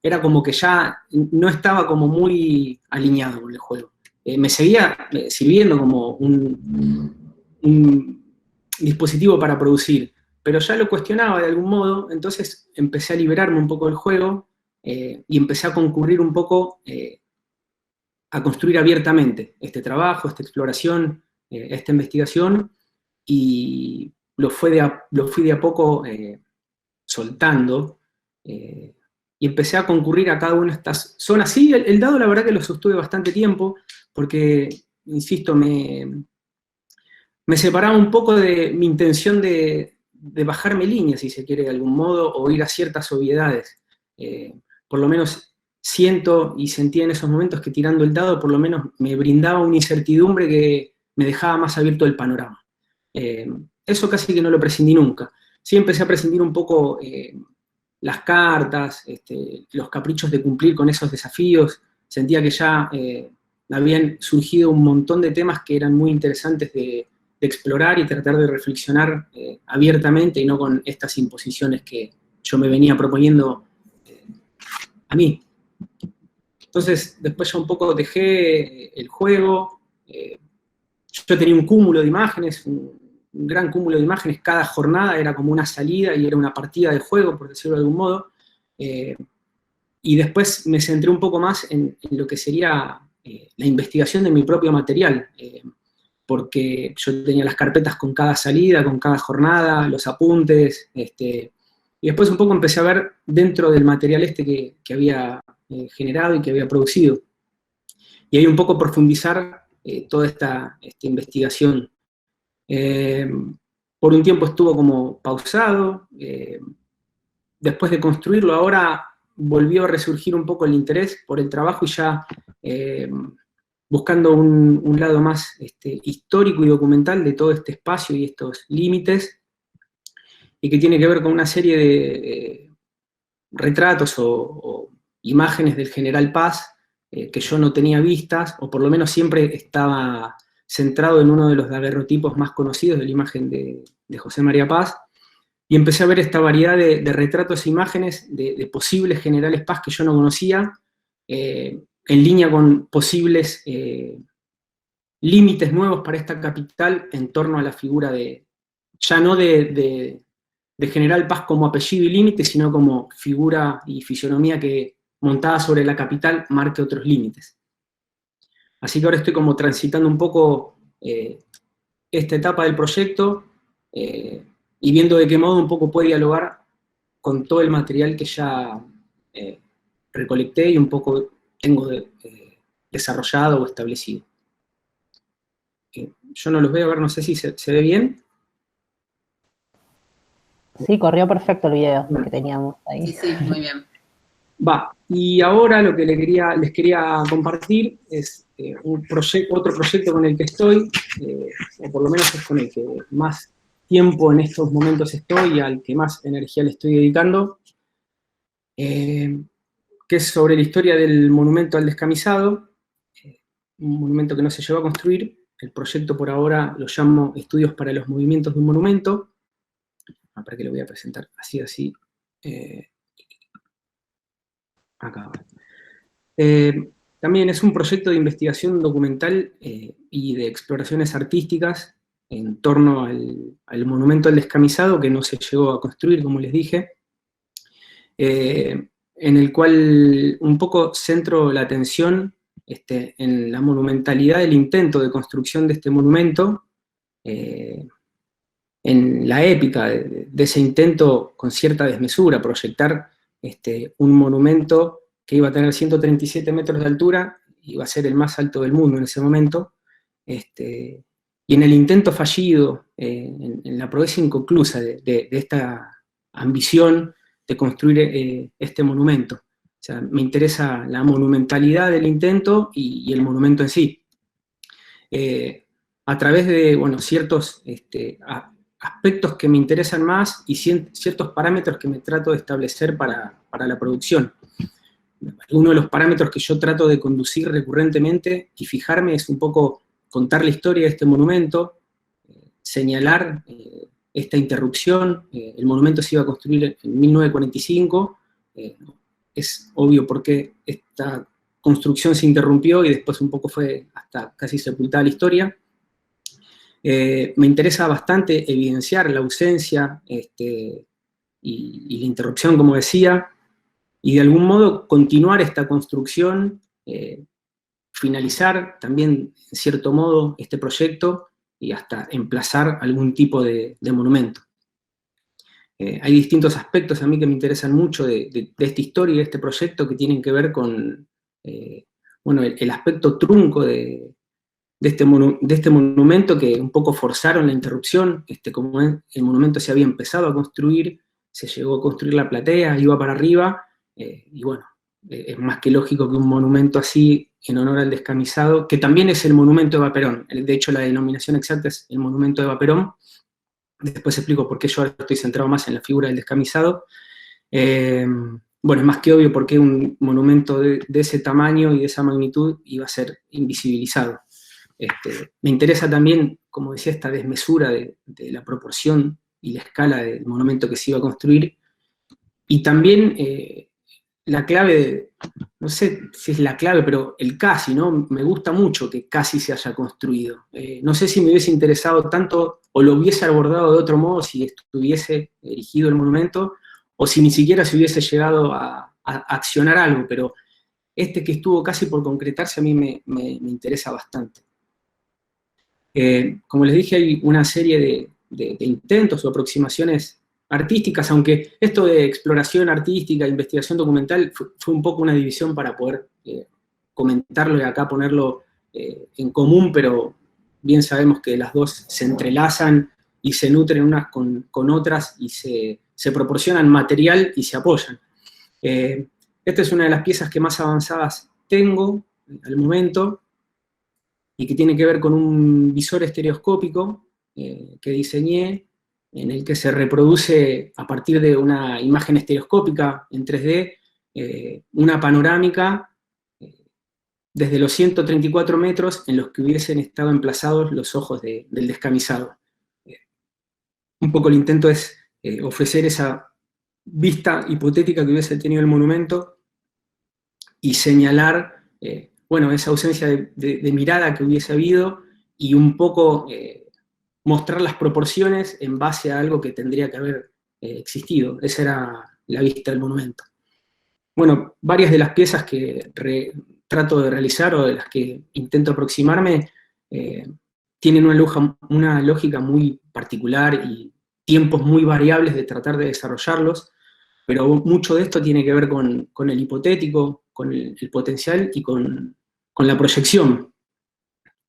era como que ya no estaba como muy alineado con el juego. Me seguía sirviendo como un dispositivo para producir, pero ya lo cuestionaba de algún modo, entonces empecé a liberarme un poco del juego y empecé a concurrir un poco a construir abiertamente este trabajo, esta exploración, esta investigación, y lo fui de a poco soltando, y empecé a concurrir a cada una de estas zonas. Sí, el dado la verdad que lo sostuve bastante tiempo, porque, insisto, me separaba un poco de mi intención de bajarme líneas, si se quiere de algún modo, o ir a ciertas obviedades. Por lo menos siento y sentía en esos momentos que tirando el dado por lo menos me brindaba una incertidumbre que me dejaba más abierto el panorama. Eso casi que no lo prescindí nunca. Sí empecé a prescindir un poco las cartas, los caprichos de cumplir con esos desafíos. Sentía que ya habían surgido un montón de temas que eran muy interesantes de explorar y tratar de reflexionar abiertamente y no con estas imposiciones que yo me venía proponiendo a mí. Entonces, después ya un poco dejé el juego. Yo tenía un cúmulo de imágenes, un gran cúmulo de imágenes. Cada jornada era como una salida y era una partida de juego, por decirlo de algún modo. Y después me centré un poco más en lo que sería la investigación de mi propio material, porque yo tenía las carpetas con cada salida, con cada jornada, los apuntes, y después un poco empecé a ver dentro del material que había generado y que había producido. Y ahí un poco profundizar toda esta investigación. Por un tiempo estuvo como pausado, después de construirlo ahora volvió a resurgir un poco el interés por el trabajo y ya buscando un lado más histórico y documental de todo este espacio y estos límites, y que tiene que ver con una serie de retratos o imágenes del general Paz que yo no tenía vistas, o por lo menos siempre estaba centrado en uno de los daguerrotipos más conocidos de la imagen de José María Paz, y empecé a ver esta variedad de retratos e imágenes de posibles generales Paz que yo no conocía, en línea con posibles límites nuevos para esta capital en torno a la figura ya no de General Paz como apellido y límite, sino como figura y fisonomía que, montada sobre la capital, marque otros límites. Así que ahora estoy como transitando un poco esta etapa del proyecto y viendo de qué modo un poco puede dialogar con todo el material que ya recolecté y un poco tengo desarrollado o establecido. Yo no los veo, a ver, no sé si se ve bien. Sí, corrió perfecto el video que teníamos ahí. Sí, sí, muy bien. Va, y ahora lo que les quería compartir es otro proyecto con el que estoy, o por lo menos es con el que más tiempo en estos momentos estoy y al que más energía le estoy dedicando, que es sobre la historia del monumento al descamisado, un monumento que no se llegó a construir. El proyecto por ahora lo llamo Estudios para los movimientos de un monumento. Para que lo voy a presentar así. Acá. También es un proyecto de investigación documental y de exploraciones artísticas en torno al monumento al descamisado, que no se llegó a construir, como les dije, en el cual un poco centro la atención en la monumentalidad del intento de construcción de este monumento, en la épica de ese intento con cierta desmesura, proyectar un monumento que iba a tener 137 metros de altura, iba a ser el más alto del mundo en ese momento, y en el intento fallido, en la proeza inconclusa de esta ambición de construir este monumento. O sea, me interesa la monumentalidad del intento y el monumento en sí. A través de, bueno, ciertos aspectos que me interesan más y ciertos parámetros que me trato de establecer para la producción. Uno de los parámetros que yo trato de conducir recurrentemente y fijarme es un poco contar la historia de este monumento, señalar esta interrupción. El monumento se iba a construir en 1945, es obvio por qué esta construcción se interrumpió y después un poco fue hasta casi sepultada la historia. Me interesa bastante evidenciar la ausencia y la interrupción, como decía, y de algún modo continuar esta construcción, finalizar también, en cierto modo, este proyecto y hasta emplazar algún tipo de monumento. Hay distintos aspectos a mí que me interesan mucho de esta historia y de este proyecto que tienen que ver con bueno, el aspecto trunco de este monumento, que un poco forzaron la interrupción. Como el monumento se había empezado a construir, se llegó a construir la platea, iba para arriba, y bueno, es más que lógico que un monumento así, en honor al descamisado, que también es el monumento de Eva Perón. De hecho, la denominación exacta es el monumento de Eva Perón. Después explico por qué yo ahora estoy centrado más en la figura del descamisado. Bueno, es más que obvio por qué un monumento de ese tamaño y de esa magnitud iba a ser invisibilizado. Me interesa también, como decía, esta desmesura de la proporción y la escala del monumento que se iba a construir, y también la clave, no sé si es la clave, pero el casi, ¿no? Me gusta mucho que casi se haya construido. No sé si me hubiese interesado tanto o lo hubiese abordado de otro modo si estuviese erigido el monumento, o si ni siquiera se hubiese llegado a accionar algo, pero que estuvo casi por concretarse a mí me interesa bastante. Como les dije, hay una serie de intentos o aproximaciones artísticas, aunque esto de exploración artística, investigación documental, fue un poco una división para poder comentarlo y acá ponerlo en común, pero bien sabemos que las dos se entrelazan y se nutren unas con otras y se proporcionan material y se apoyan. Esta es una de las piezas que más avanzadas tengo al momento y que tiene que ver con un visor estereoscópico que diseñé, en el que se reproduce a partir de una imagen estereoscópica en 3D, una panorámica desde los 134 metros en los que hubiesen estado emplazados los ojos del descamisado. Un poco el intento es ofrecer esa vista hipotética que hubiese tenido el monumento y señalar, bueno, esa ausencia de mirada que hubiese habido y un poco mostrar las proporciones en base a algo que tendría que haber existido. Esa era la vista del monumento. Bueno, varias de las piezas que trato de realizar o de las que intento aproximarme tienen una lógica muy particular y tiempos muy variables de tratar de desarrollarlos, pero mucho de esto tiene que ver con el hipotético, con el potencial y con la proyección.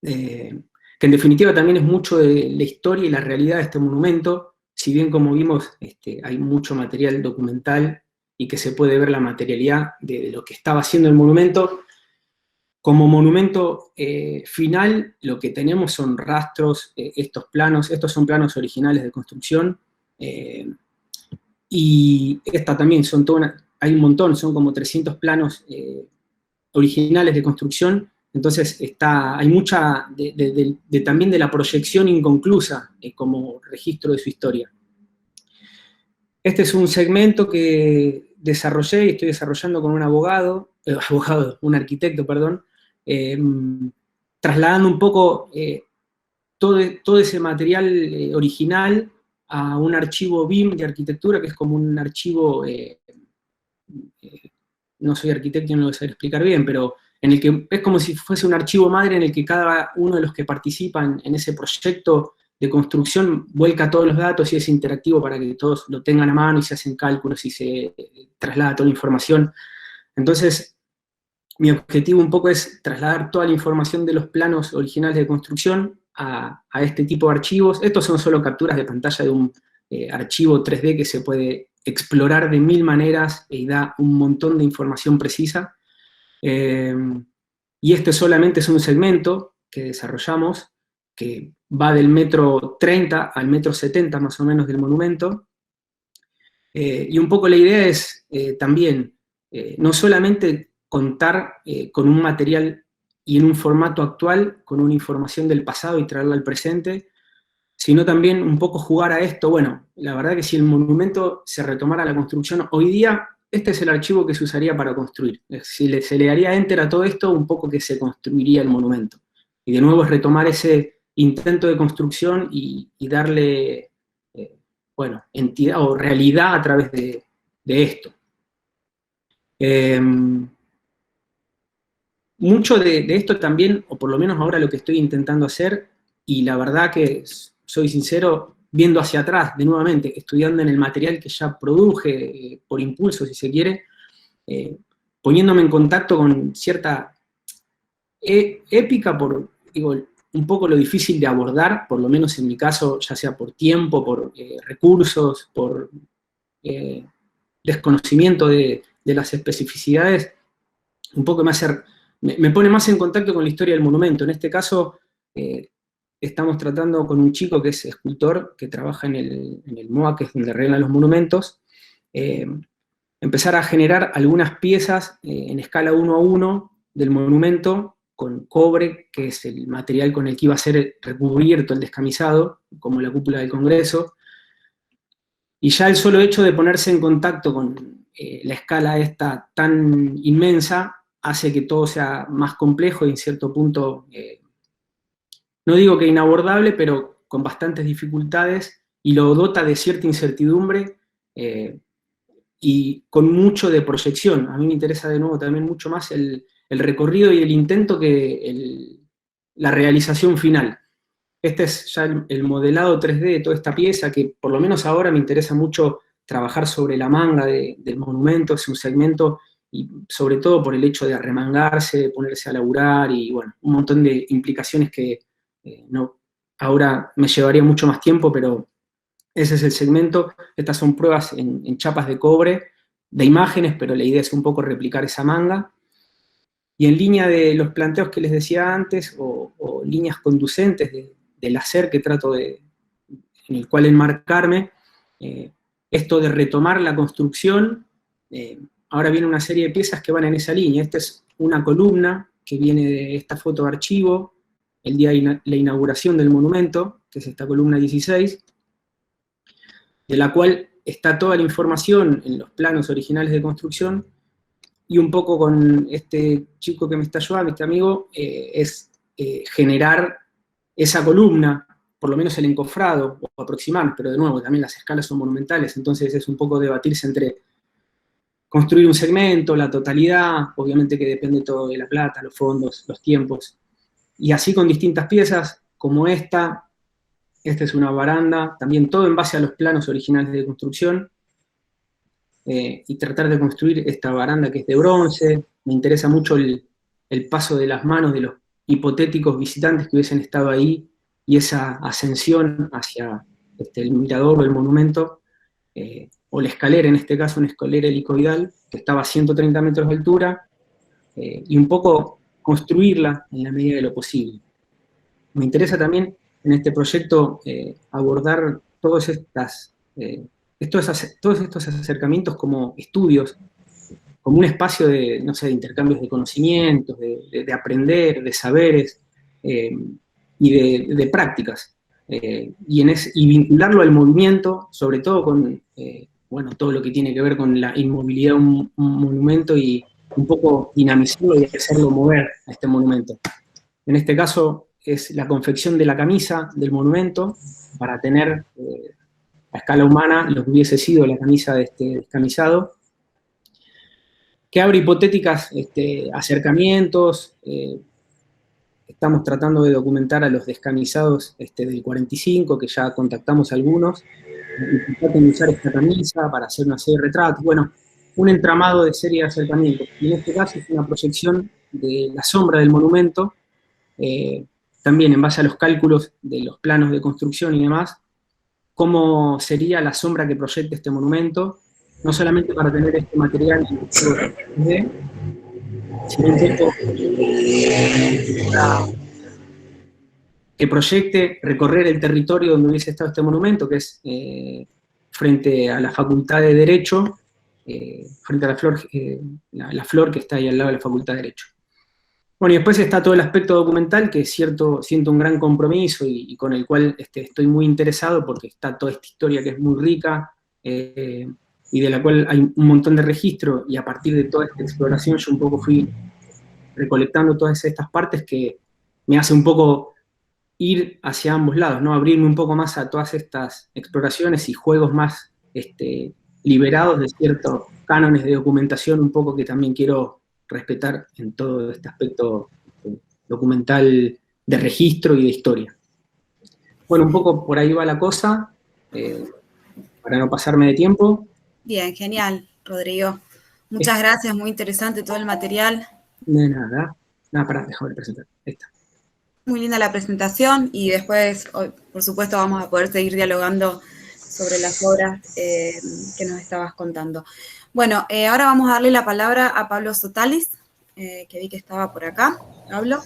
Que en definitiva también es mucho de la historia y la realidad de este monumento, si bien como vimos hay mucho material documental y que se puede ver la materialidad de lo que estaba haciendo el monumento. Como monumento final, lo que tenemos son rastros, estos son planos originales de construcción, y esta también hay un montón, son como 300 planos originales de construcción. Entonces hay mucha también de la proyección inconclusa como registro de su historia. Este es un segmento que desarrollé y estoy desarrollando con un arquitecto, perdón, trasladando un poco todo ese material original a un archivo BIM de arquitectura, que es como un archivo, no soy arquitecto y no lo voy a saber explicar bien, pero en el que es como si fuese un archivo madre en el que cada uno de los que participan en ese proyecto de construcción vuelca todos los datos y es interactivo para que todos lo tengan a mano y se hacen cálculos y se traslada toda la información. Entonces, mi objetivo un poco es trasladar toda la información de los planos originales de construcción a este tipo de archivos. Estos son solo capturas de pantalla de un archivo 3D que se puede explorar de 1000 maneras y da un montón de información precisa. Y este solamente es un segmento que desarrollamos, que va del 1,30 al 1,70 más o menos del monumento. Y un poco la idea es también no solamente contar con un material y en un formato actual, con una información del pasado y traerla al presente, sino también un poco jugar a esto. Bueno, la verdad que si el monumento se retomara la construcción hoy día, este es el archivo que se usaría para construir. Si se le daría enter a todo esto, un poco que se construiría el monumento. Y de nuevo es retomar ese intento de construcción y darle, bueno, entidad o realidad a través de esto. Mucho de esto también, o por lo menos ahora lo que estoy intentando hacer, y la verdad que soy sincero, viendo hacia atrás, de nuevamente, estudiando en el material que ya produje, por impulso, si se quiere, poniéndome en contacto con cierta épica, digo, un poco lo difícil de abordar, por lo menos en mi caso, ya sea por tiempo, por recursos, por desconocimiento de las especificidades, un poco me pone más en contacto con la historia del monumento. En este caso, estamos tratando con un chico que es escultor, que trabaja en el MOA, que es donde arreglan los monumentos, empezar a generar algunas piezas en escala 1:1 del monumento, con cobre, que es el material con el que iba a ser recubierto el descamisado, como la cúpula del Congreso, y ya el solo hecho de ponerse en contacto con la escala esta tan inmensa, hace que todo sea más complejo y en cierto punto, no digo que inabordable, pero con bastantes dificultades, y lo dota de cierta incertidumbre y con mucho de proyección. A mí me interesa de nuevo también mucho más el recorrido y el intento que la realización final. Este es ya el modelado 3D de toda esta pieza, que por lo menos ahora me interesa mucho trabajar sobre la manga del monumento. Es un segmento, y sobre todo por el hecho de arremangarse, de ponerse a laburar, y bueno, un montón de implicaciones que no, ahora me llevaría mucho más tiempo, pero ese es el segmento. Estas son pruebas en chapas de cobre, de imágenes, pero la idea es un poco replicar esa manga. Y en línea de los planteos que les decía antes, o líneas conducentes del hacer que trato en el cual enmarcarme, esto de retomar la construcción, ahora viene una serie de piezas que van en esa línea. Esta es una columna que viene de esta foto de archivo, el día de la inauguración del monumento, que es esta columna 16, de la cual está toda la información en los planos originales de construcción, y un poco con este chico que me está ayudando, este amigo, es generar esa columna, por lo menos el encofrado, o aproximar, pero de nuevo, también las escalas son monumentales, entonces es un poco debatirse entre construir un segmento, la totalidad, obviamente que depende todo de la plata, los fondos, los tiempos, y así con distintas piezas, como esta es una baranda, también todo en base a los planos originales de construcción, y tratar de construir esta baranda que es de bronce. Me interesa mucho el paso de las manos de los hipotéticos visitantes que hubiesen estado ahí, y esa ascensión hacia el mirador o el monumento, o la escalera, en este caso una escalera helicoidal, que estaba a 130 metros de altura, y un poco construirla en la medida de lo posible. Me interesa también en este proyecto abordar todos estos acercamientos como estudios, como un espacio de, no sé, de intercambios de conocimientos, de aprender, de saberes, y de prácticas, y vincularlo al movimiento, sobre todo con, bueno, todo lo que tiene que ver con la inmovilidad de un monumento, y un poco dinamizarlo y hacerlo mover a este monumento. En este caso es la confección de la camisa del monumento, para tener a escala humana lo que hubiese sido la camisa de este descamisado, que abre hipotéticas acercamientos. Estamos tratando de documentar a los descamisados del 45, que ya contactamos a algunos, y tratan de usar esta camisa para hacer una serie de retratos. Bueno, un entramado de serie de acercamientos. Y en este caso es una proyección de la sombra del monumento, también en base a los cálculos de los planos de construcción y demás, cómo sería la sombra que proyecta este monumento, no solamente para tener este material, sino un poco que proyecte recorrer el territorio donde hubiese estado este monumento, que es frente a la Facultad de Derecho, frente a la flor que está ahí al lado de la Facultad de Derecho. Bueno, y después está todo el aspecto documental, que siento un gran compromiso, y con el cual estoy muy interesado, porque está toda esta historia que es muy rica, y de la cual hay un montón de registro, y a partir de toda esta exploración yo un poco fui recolectando todas estas partes que me hace un poco ir hacia ambos lados, ¿no? Abrirme un poco más a todas estas exploraciones y juegos más liberados de ciertos cánones de documentación, un poco que también quiero respetar en todo este aspecto documental de registro y de historia. Bueno, un poco por ahí va la cosa, para no pasarme de tiempo. Bien, genial, Rodrigo. Muchas gracias, muy interesante todo el material. De nada, pará, déjame de presentar. Ahí está. Muy linda la presentación, y después, por supuesto, vamos a poder seguir dialogando sobre las obras que nos estabas contando. Bueno, ahora vamos a darle la palabra a Pablo Sotalis, que vi que estaba por acá. Pablo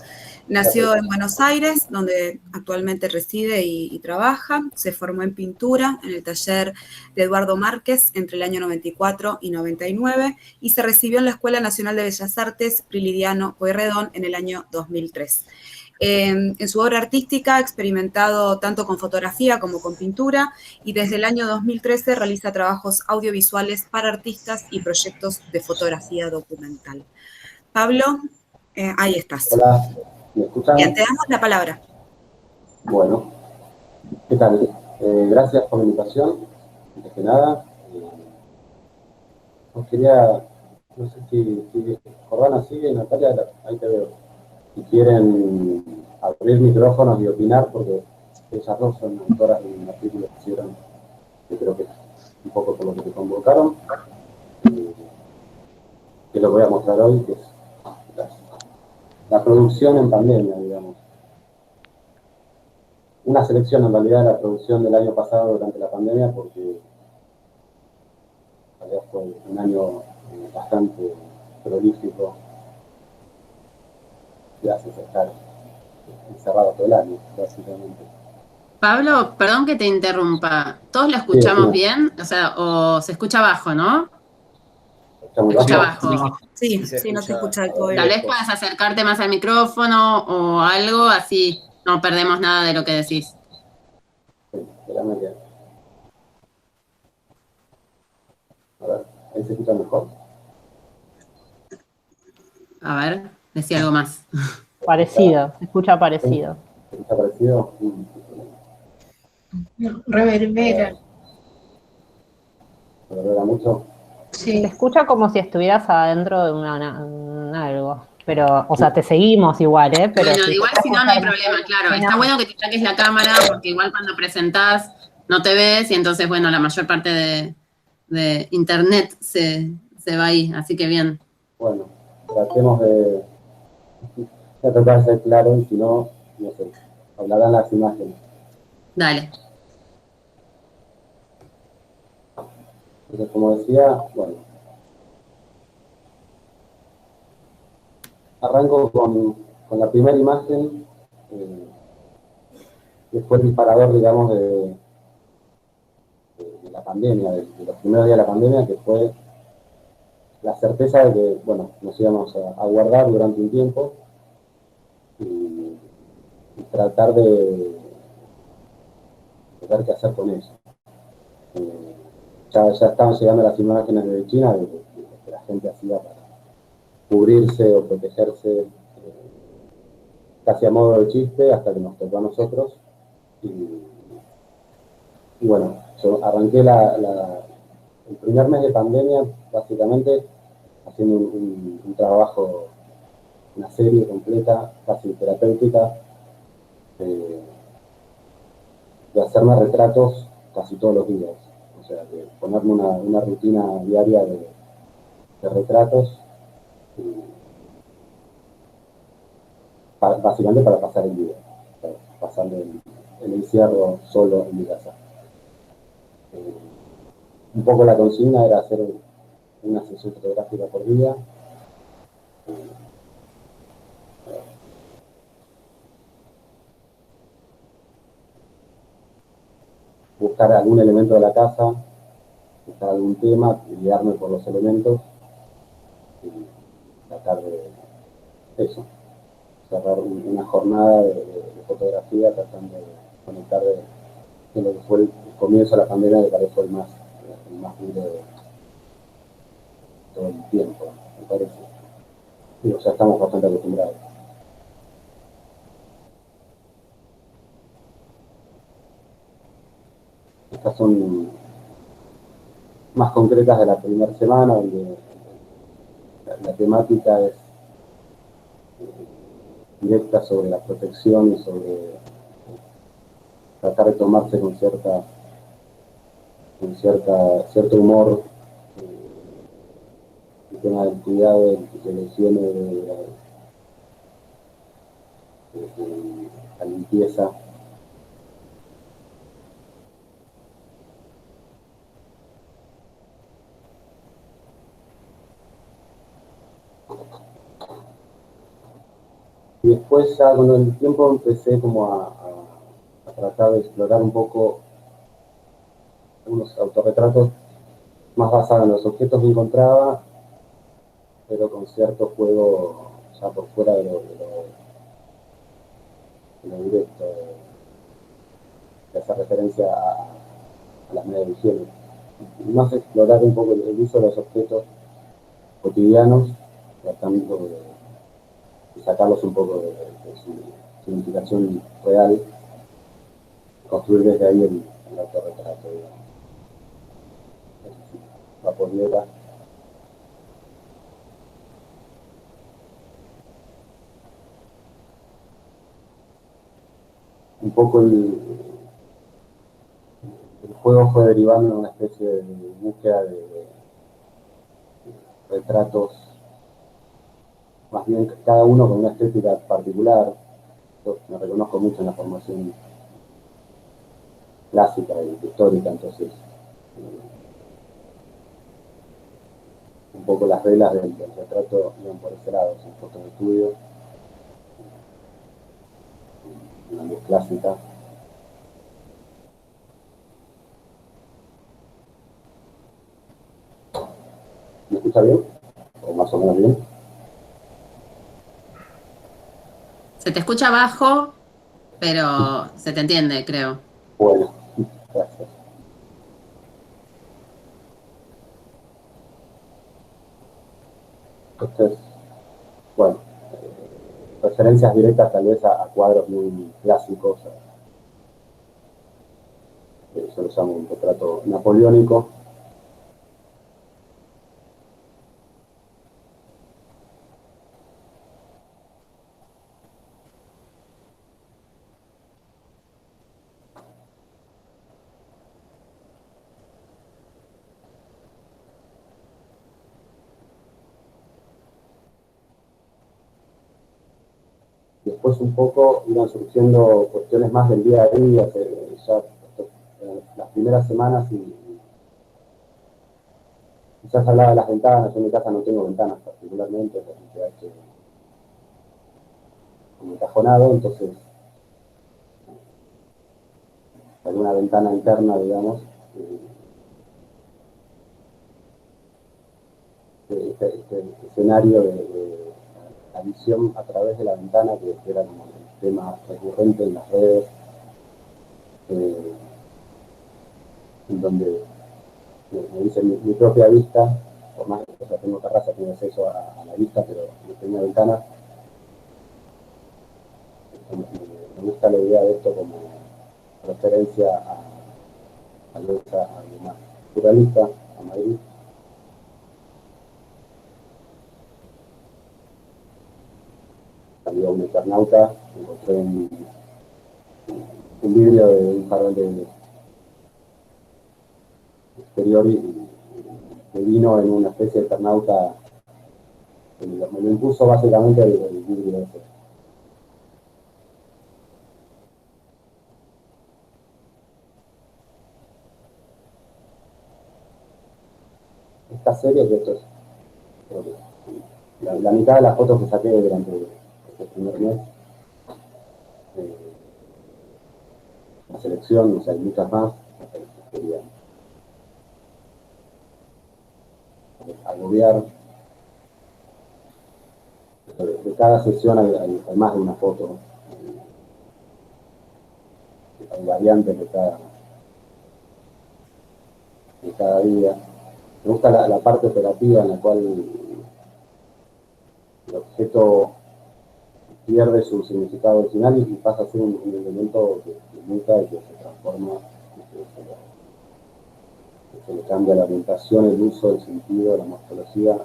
nació en Buenos Aires, donde actualmente reside y trabaja. Se formó en pintura en el taller de Eduardo Márquez entre el año 94 y 99, y se recibió en la Escuela Nacional de Bellas Artes Prilidiano Pueyrredón en el año 2003. En su obra artística ha experimentado tanto con fotografía como con pintura, y desde el año 2013 realiza trabajos audiovisuales para artistas y proyectos de fotografía documental. Pablo, ahí estás. Hola, ¿me escuchan? Bien, te damos la palabra. Bueno, ¿qué tal? Gracias por la invitación. Antes que nada, os quería, no sé si Jordana sigue, Natalia, ahí te veo. Si quieren abrir micrófonos y opinar, porque ellas dos son autoras de un artículo que hicieron, que creo que es un poco por lo que te convocaron, que lo voy a mostrar hoy, que es la producción en pandemia, digamos. una selección en realidad de la producción del año pasado durante la pandemia, porque en realidad fue un año bastante prolífico, que hace estar encerrado todo el año, básicamente. Pablo, perdón que te interrumpa. ¿Todos lo Sí, escuchamos decime. bien? O sea, o se escucha bajo, ¿no? ¿Está muy Se escucha bajo? bajo. Sí, se sí, no se escucha escucha del todo a bien. Tal vez puedas acercarte más al micrófono o algo, así no perdemos nada de lo que decís. Sí, espérame que... A ver, ahí se escucha mejor. A ver, decía algo más. Parecido, se escucha parecido. ¿Se escucha parecido? Reverbera. ¿Reverbera mucho? Se Sí. escucha como si estuvieras adentro de algo. Pero, o sea, te seguimos igual, ¿eh? Pero Bueno, si igual si no, no hay problema, claro. Está bueno que te saques la cámara porque igual cuando presentás no te ves y entonces, bueno, la mayor parte de internet se va ahí, así que bien. Bueno, tratemos de tratar de ser claro y si no, no sé, hablarán las imágenes. Dale. Entonces, como decía, bueno, arranco con la primera imagen, que fue el disparador, digamos, de la pandemia, de los primeros días de la pandemia, que fue la certeza de que, bueno, nos íbamos a guardar durante un tiempo y tratar de ver qué hacer con eso. Ya estaban llegando las imágenes de China de que la gente hacía para cubrirse o protegerse, casi a modo de chiste, hasta que nos tocó a nosotros. Y bueno, yo arranqué el primer mes de pandemia, básicamente, haciendo un trabajo, una serie completa, casi terapéutica, de hacerme retratos casi todos los días. O sea, de ponerme una rutina diaria de retratos, básicamente para pasar el día, para pasar el encierro solo en mi casa. Un poco la consigna era hacer una sesión fotográfica por día. Buscar algún elemento de la casa, buscar algún tema, guiarme por los elementos y tratar de eso, cerrar una jornada de fotografía tratando de conectar de lo que fue el comienzo de la pandemia, que parece el más duro de todo el tiempo, me parece. Digo, ya estamos bastante acostumbrados. Estas son más concretas de la primera semana, donde la temática es directa sobre la protección y sobre tratar de tomarse con cierto humor el tema del cuidado, de la higiene, de la limpieza. Y después ya con el tiempo empecé como a tratar de explorar un poco unos autorretratos más basados en los objetos que encontraba, pero con cierto juego ya por fuera de lo directo, de hacer referencia a las medidas de higiene. Y más explorar un poco el uso de los objetos cotidianos, tratando de sacarlos un poco de su significación real, construir desde ahí el autorretrato, digamos. Vaporiola. Un poco el juego fue derivando en una especie de búsqueda de retratos, más bien cada uno con una estética particular. Yo me reconozco mucho en la formación clásica y histórica, entonces un poco las reglas del retrato iban por ese lado, son fotos de estudio, una luz clásica. ¿Me escucha bien? ¿O más o menos bien? Se te escucha bajo, pero se te entiende, creo. Bueno, gracias. Entonces, bueno, referencias directas tal vez a cuadros muy clásicos. Eso lo llamo un retrato napoleónico. Después un poco iban surgiendo cuestiones más del día a día, ya las primeras semanas, y quizás hablaba de las ventanas. Yo en mi casa no tengo ventanas particularmente, porque me queda como encajonado, entonces alguna ventana interna, digamos, este escenario de la visión a través de la ventana, que era como el tema recurrente en las redes, en donde me dice mi propia vista, por más que tengo terraza, tengo acceso a la vista, pero no tenía ventana. Me gusta la idea de esto como referencia a algo más pluralista, a Madrid. Salió un internauta, encontré un vidrio de un farol de exterior y me vino en una especie de internauta, me lo impuso básicamente el vidrio ese. Esta serie, que esto es, creo que la mitad de las fotos que saqué durante este primer mes, la selección, o sea, hay muchas más, quería agobiar. De cada sesión hay más de una foto, hay variantes de cada día. Me gusta la parte operativa en la cual el objeto pierde su significado original y pasa a ser un elemento que muta y que se transforma, que se le cambia la orientación, el uso, el sentido, la morfología,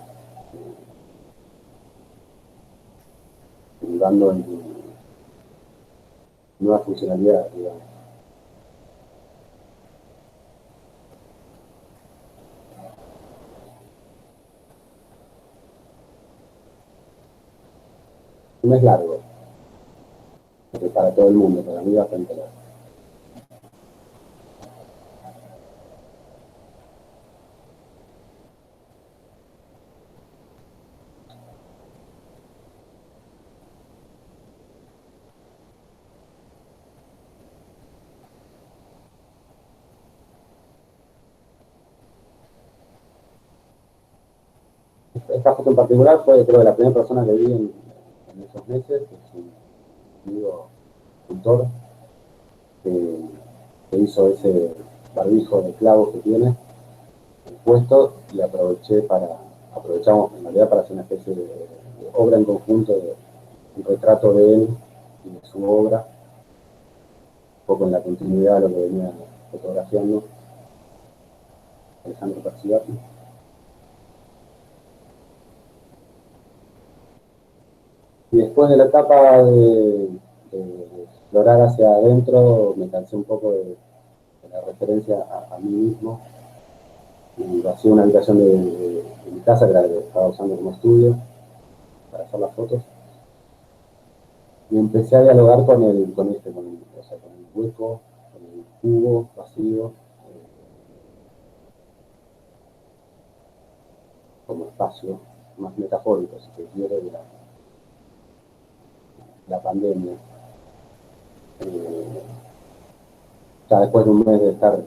derivando en nueva funcionalidad, digamos. No es largo, porque para todo el mundo, para mí bastante largo. Esta foto en particular fue, creo, la primera persona que vi en esos meses, que es un amigo escultor, que hizo ese barbijo de clavos que tiene puesto, y aprovechamos en realidad para hacer una especie de obra en conjunto, de un retrato de él y de su obra, un poco en la continuidad de lo que venía fotografiando Alejandro Persigati. Y después de la etapa de explorar hacia adentro, me cansé un poco de la referencia a mí mismo, y vacié una habitación de mi casa, que era la que estaba usando como estudio para hacer las fotos, y empecé a dialogar con el hueco, el cubo vacío como espacio más metafórico, si se quiere, de la pandemia. Ya después de un mes de estar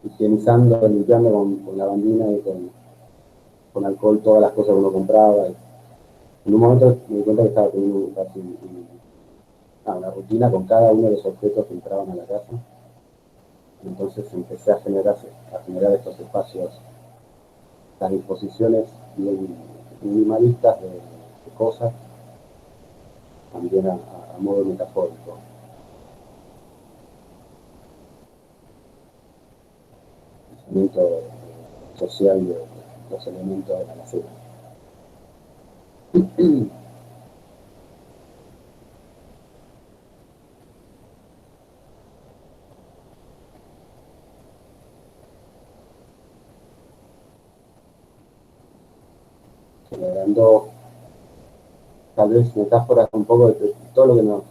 higienizando, limpiando con lavandina y con alcohol todas las cosas que uno compraba. En un momento me di cuenta que estaba teniendo casi una rutina con cada uno de los objetos que entraban a la casa. Entonces empecé a generar estos espacios, las disposiciones minimalistas de cosas, también a modo metafórico. El pensamiento social de los elementos de la alacena. Generando tal vez metáforas un poco de todo lo que no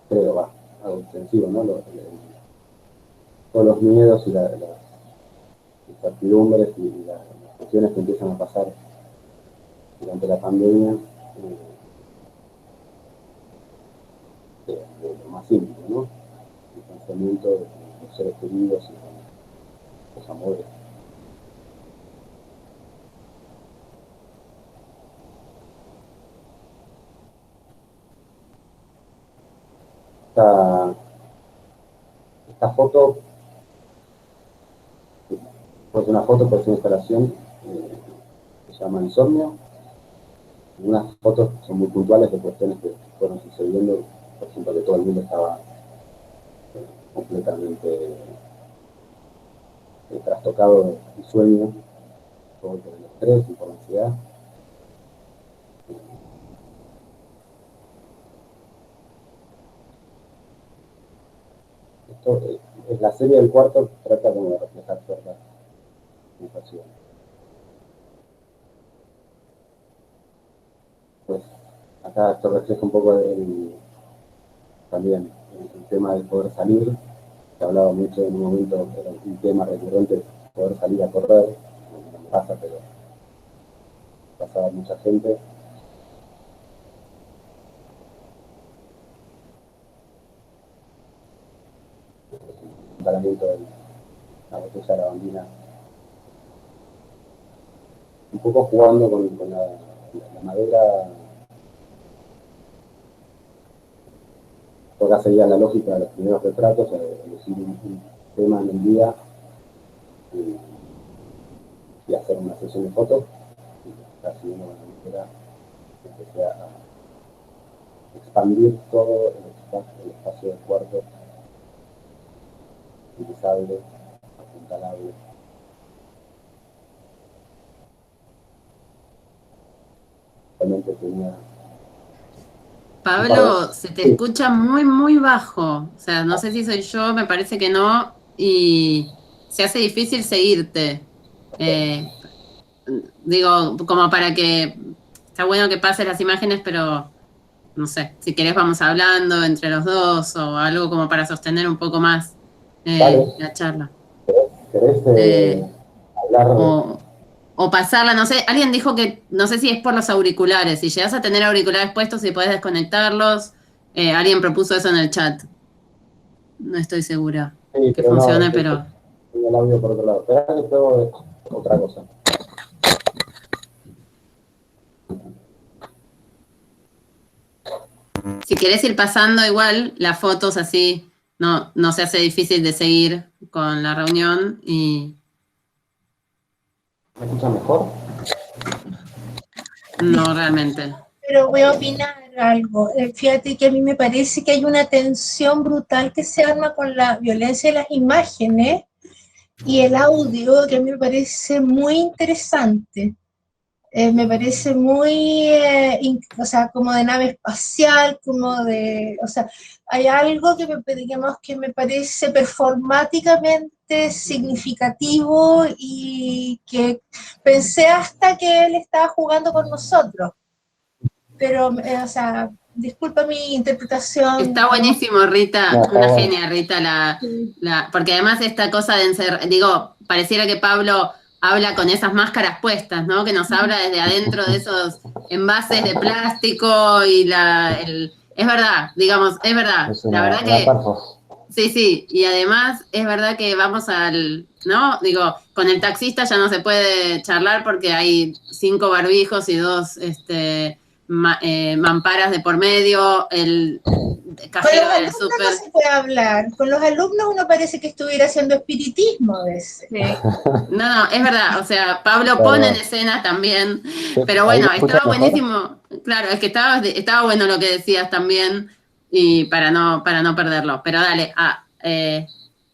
creo, va, algo extensivo, ¿no? Todos los miedos y las incertidumbres y las cuestiones que empiezan a pasar durante la pandemia, de lo más íntimo, ¿no? El pensamiento de los seres queridos y los amores. Esta foto pues una foto, pues una instalación que se llama Insomnio. Unas fotos son muy puntuales de cuestiones que fueron sucediendo, por ejemplo, que todo el mundo estaba completamente trastocado del sueño, todo por el estrés y por la ansiedad. Esto es la serie del cuarto, trata como de reflejar ciertas sensaciones. Pues acá esto refleja un poco también el tema de poder salir. Se hablaba mucho en un momento, era un tema recurrente, poder salir a correr, no me pasa, pero pasaba mucha gente. El tratamiento de la botella de lavandina, un poco jugando con la madera. Acá sería la lógica de los primeros retratos, elegir un tema en el día y hacer una sesión de fotos. Y casi una manera empecé a expandir todo el espacio del cuarto, utilizable, apuntalable. Realmente tenía... Pablo, se te escucha muy, muy bajo. O sea, no sé si soy yo, me parece que no. Y se hace difícil seguirte. Digo, como para que... Está bueno que pases las imágenes, pero no sé, si querés vamos hablando entre los dos o algo como para sostener un poco más la charla. ¿Querés hablar? O pasarla, no sé, alguien dijo que, no sé si es por los auriculares, si llegas a tener auriculares puestos y podés desconectarlos, alguien propuso eso en el chat. No estoy segura que funcione, no, pero... Tengo el audio por otro lado. Espera que pruebo otra cosa. Si querés ir pasando igual las fotos así, no se hace difícil de seguir con la reunión y... ¿Me escuchas mejor? No, realmente. Pero voy a opinar algo. Fíjate que a mí me parece que hay una tensión brutal que se arma con la violencia de las imágenes y el audio, que a mí me parece muy interesante. Me parece muy, o sea, como de nave espacial, como de, o sea, hay algo que me parece performáticamente significativo y que pensé hasta que él estaba jugando con nosotros. Pero, o sea, disculpa mi interpretación. Está buenísimo, Rita, No, está una bueno. genia, Rita, porque además esta cosa de pareciera que Pablo habla con esas máscaras puestas, ¿no? Que nos habla desde adentro de esos envases de plástico y es verdad, digamos, es verdad. Es La verdad una que perfo. sí, y además es verdad que vamos ¿no? Digo, con el taxista ya no se puede charlar porque hay 5 barbijos y 2 mamparas de por medio, el Con cajero los del alumnos súper. no se puede hablar. Con los alumnos uno parece que estuviera haciendo espiritismo a veces. No, es verdad, o sea, Pablo Perdón. pone en escena también, Sí, pero ¿ahí bueno, me escuchas estaba mejor? buenísimo, claro, es que estaba bueno lo que decías también, y para no perderlo, pero dale,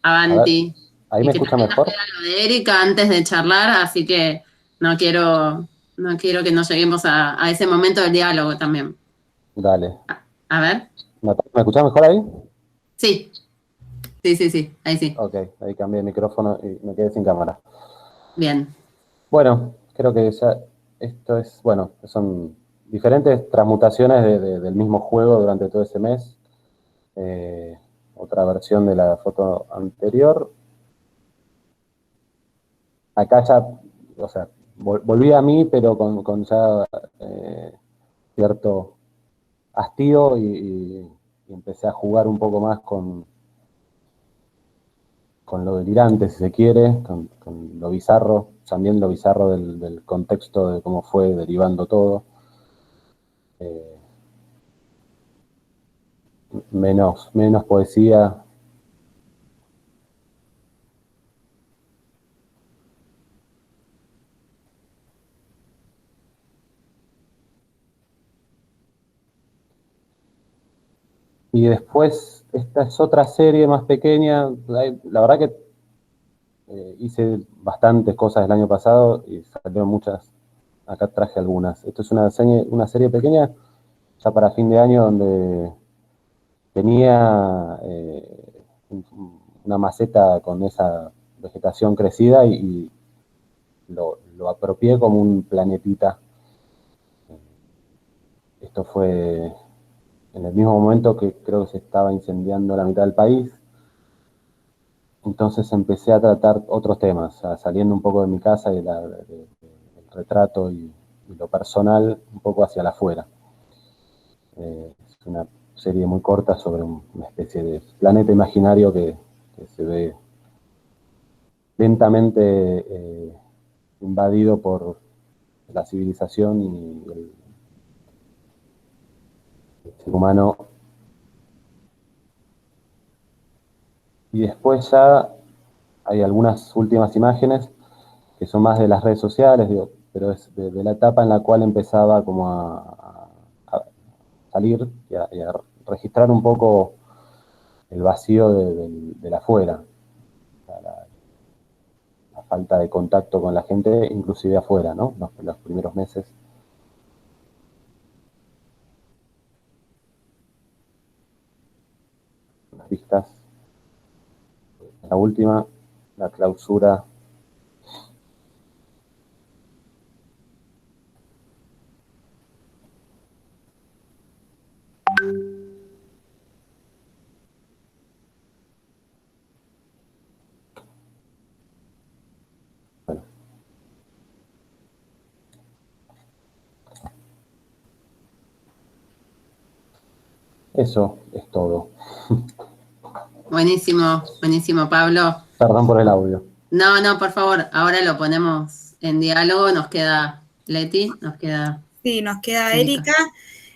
avanti. ¿Ahí Y me que escucha también nos mejor? queda lo de Erika antes de charlar, así que no quiero que nos lleguemos a ese momento del diálogo también. Dale. A ver, ¿Me escuchás mejor ahí? sí, ahí sí, Ok, ahí cambié el micrófono y me quedé sin cámara. bien. Bueno, creo que ya esto es, bueno, son diferentes transmutaciones del mismo juego durante todo ese mes. Otra versión de la foto anterior. Acá ya, o sea, volví a mí, pero con ya cierto hastío y empecé a jugar un poco más con lo delirante, si se quiere, con lo bizarro, también lo bizarro del contexto de cómo fue derivando todo. Menos poesía. Y después, esta es otra serie más pequeña. La verdad que hice bastantes cosas el año pasado y salieron muchas. Acá traje algunas. Esto es una serie pequeña, ya para fin de año, donde tenía una maceta con esa vegetación crecida y lo apropié como un planetita. Esto fue en el mismo momento que creo que se estaba incendiando la mitad del país. Entonces empecé a tratar otros temas, saliendo un poco de mi casa y del retrato y lo personal, un poco hacia la afuera. Es una serie muy corta sobre una especie de planeta imaginario que se ve lentamente invadido por la civilización y el ser humano. Y después ya hay algunas últimas imágenes que son más de las redes sociales, digo, pero es de la etapa en la cual empezaba como a salir y a registrar un poco el vacío del afuera, la falta de contacto con la gente, inclusive afuera, ¿no? Los primeros meses. Las vistas. La última, la clausura. Bueno. Eso es todo. Buenísimo, Pablo. Perdón por el audio. No, por favor, ahora lo ponemos en diálogo, nos queda Leti, nos queda... Sí, nos queda Erika.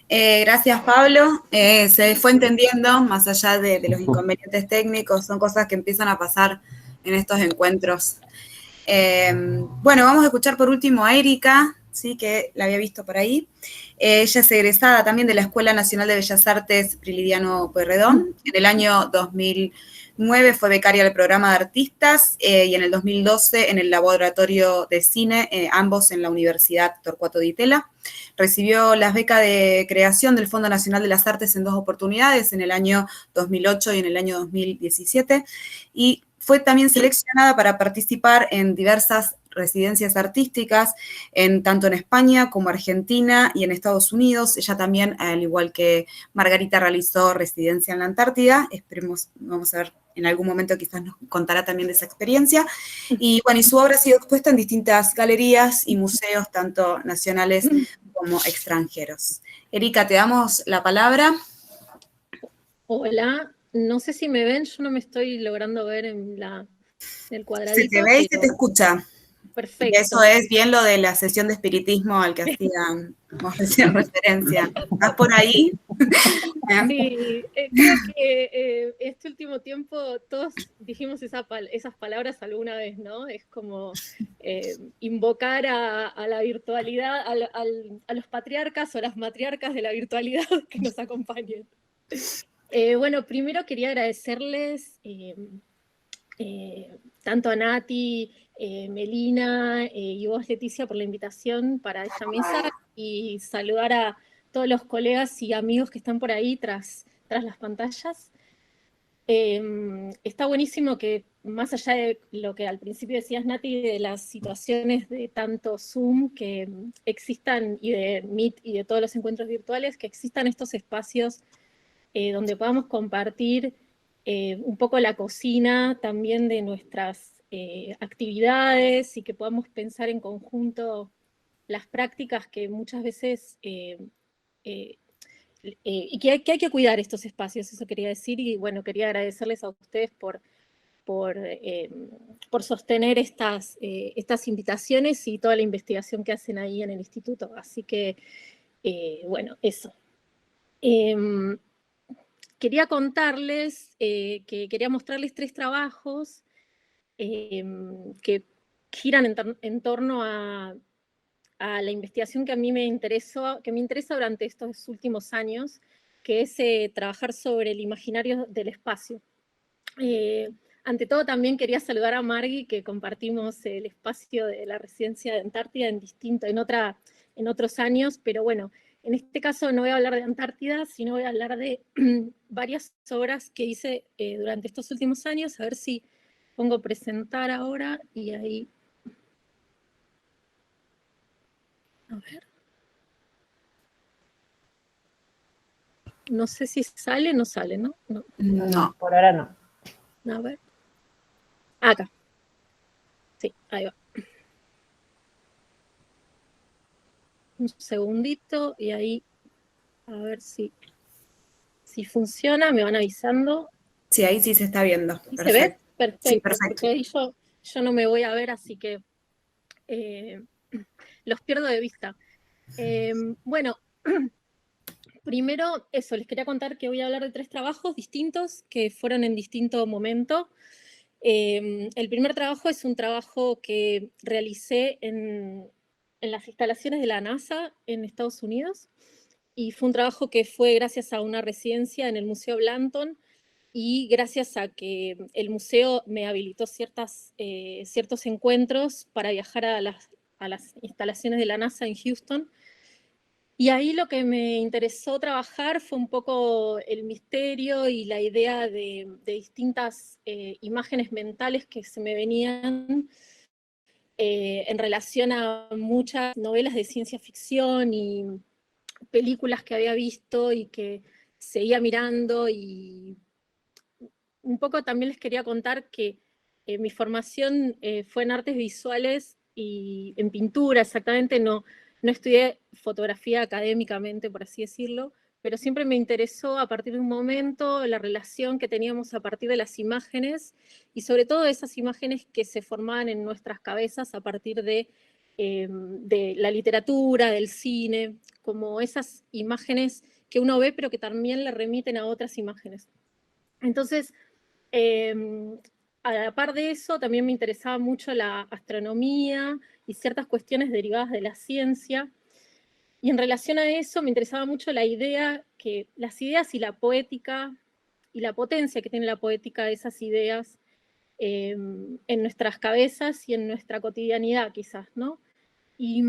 Gracias, Pablo. Se fue entendiendo, más allá de los inconvenientes técnicos, son cosas que empiezan a pasar en estos encuentros. Bueno, vamos a escuchar por último a Erika, ¿sí? Que la había visto por ahí. Ella es egresada también de la Escuela Nacional de Bellas Artes Prilidiano Pueyrredón. En el año 2009 fue becaria del programa de artistas y en el 2012 en el laboratorio de cine, ambos en la Universidad Torcuato Di Tella. Recibió las becas de creación del Fondo Nacional de las Artes en 2 oportunidades, en el año 2008 y en el año 2017, y fue también seleccionada para participar en diversas residencias artísticas, tanto en España como Argentina y en Estados Unidos. Ella también, al igual que Margarita, realizó residencia en la Antártida. Esperemos, vamos a ver, en algún momento quizás nos contará también de esa experiencia. Y bueno, y su obra ha sido expuesta en distintas galerías y museos, tanto nacionales como extranjeros. Erika, te damos la palabra. Hola, no sé si me ven, yo no me estoy logrando ver en el cuadradito. Se te ve y se te escucha. Perfecto. Y eso es bien lo de la sesión de espiritismo al que hacíamos recién referencia. ¿Estás por ahí? Sí, creo que este último tiempo todos dijimos esas palabras alguna vez, ¿no? Es como invocar a la virtualidad, a los patriarcas o las matriarcas de la virtualidad que nos acompañen. Bueno, primero quería agradecerles tanto a Nati, Melina y vos, Leticia, por la invitación para esta mesa y saludar a todos los colegas y amigos que están por ahí tras las pantallas. Está buenísimo que, más allá de lo que al principio decías, Nati, de las situaciones de tanto Zoom que existan, y de Meet y de todos los encuentros virtuales, que existan estos espacios donde podamos compartir un poco la cocina también de nuestras actividades y que podamos pensar en conjunto las prácticas que muchas veces y que hay que cuidar estos espacios, eso quería decir, y bueno, quería agradecerles a ustedes por sostener estas invitaciones y toda la investigación que hacen ahí en el instituto. Así que, bueno, eso. Quería contarles, quería mostrarles 3 trabajos que giran en torno a la investigación que a mí me interesa durante estos últimos años, que es trabajar sobre el imaginario del espacio. Ante todo, también quería saludar a Margui, que compartimos el espacio de la residencia de Antártida en otros años, pero bueno, en este caso no voy a hablar de Antártida, sino voy a hablar de varias obras que hice durante estos últimos años. A ver si pongo presentar ahora y ahí... A ver. No sé si sale, no sale, ¿no? No. Por ahora no. A ver. Acá. Sí, ahí va. Un segundito y ahí a ver si funciona, me van avisando. Sí, ahí sí se está viendo. ¿Sí se ve? Perfecto. Sí, perfecto. Porque ahí yo no me voy a ver, así que los pierdo de vista. Bueno, primero eso, les quería contar que voy a hablar de 3 trabajos distintos que fueron en distinto momento. El primer trabajo es un trabajo que realicé en las instalaciones de la NASA en Estados Unidos, y fue un trabajo que fue gracias a una residencia en el Museo Blanton y gracias a que el museo me habilitó ciertos encuentros para viajar a las instalaciones de la NASA en Houston. Y ahí lo que me interesó trabajar fue un poco el misterio y la idea de distintas imágenes mentales que se me venían en relación a muchas novelas de ciencia ficción y películas que había visto y que seguía mirando. Y un poco también les quería contar que mi formación fue en artes visuales y en pintura, exactamente, no estudié fotografía académicamente, por así decirlo, pero siempre me interesó a partir de un momento la relación que teníamos a partir de las imágenes y sobre todo esas imágenes que se formaban en nuestras cabezas a partir de la literatura, del cine, como esas imágenes que uno ve pero que también le remiten a otras imágenes. Entonces, a la par de eso, también me interesaba mucho la astronomía y ciertas cuestiones derivadas de la ciencia. Y en relación a eso, me interesaba mucho la idea que las ideas y la poética y la potencia que tiene la poética de esas ideas en nuestras cabezas y en nuestra cotidianidad, quizás, ¿no? Y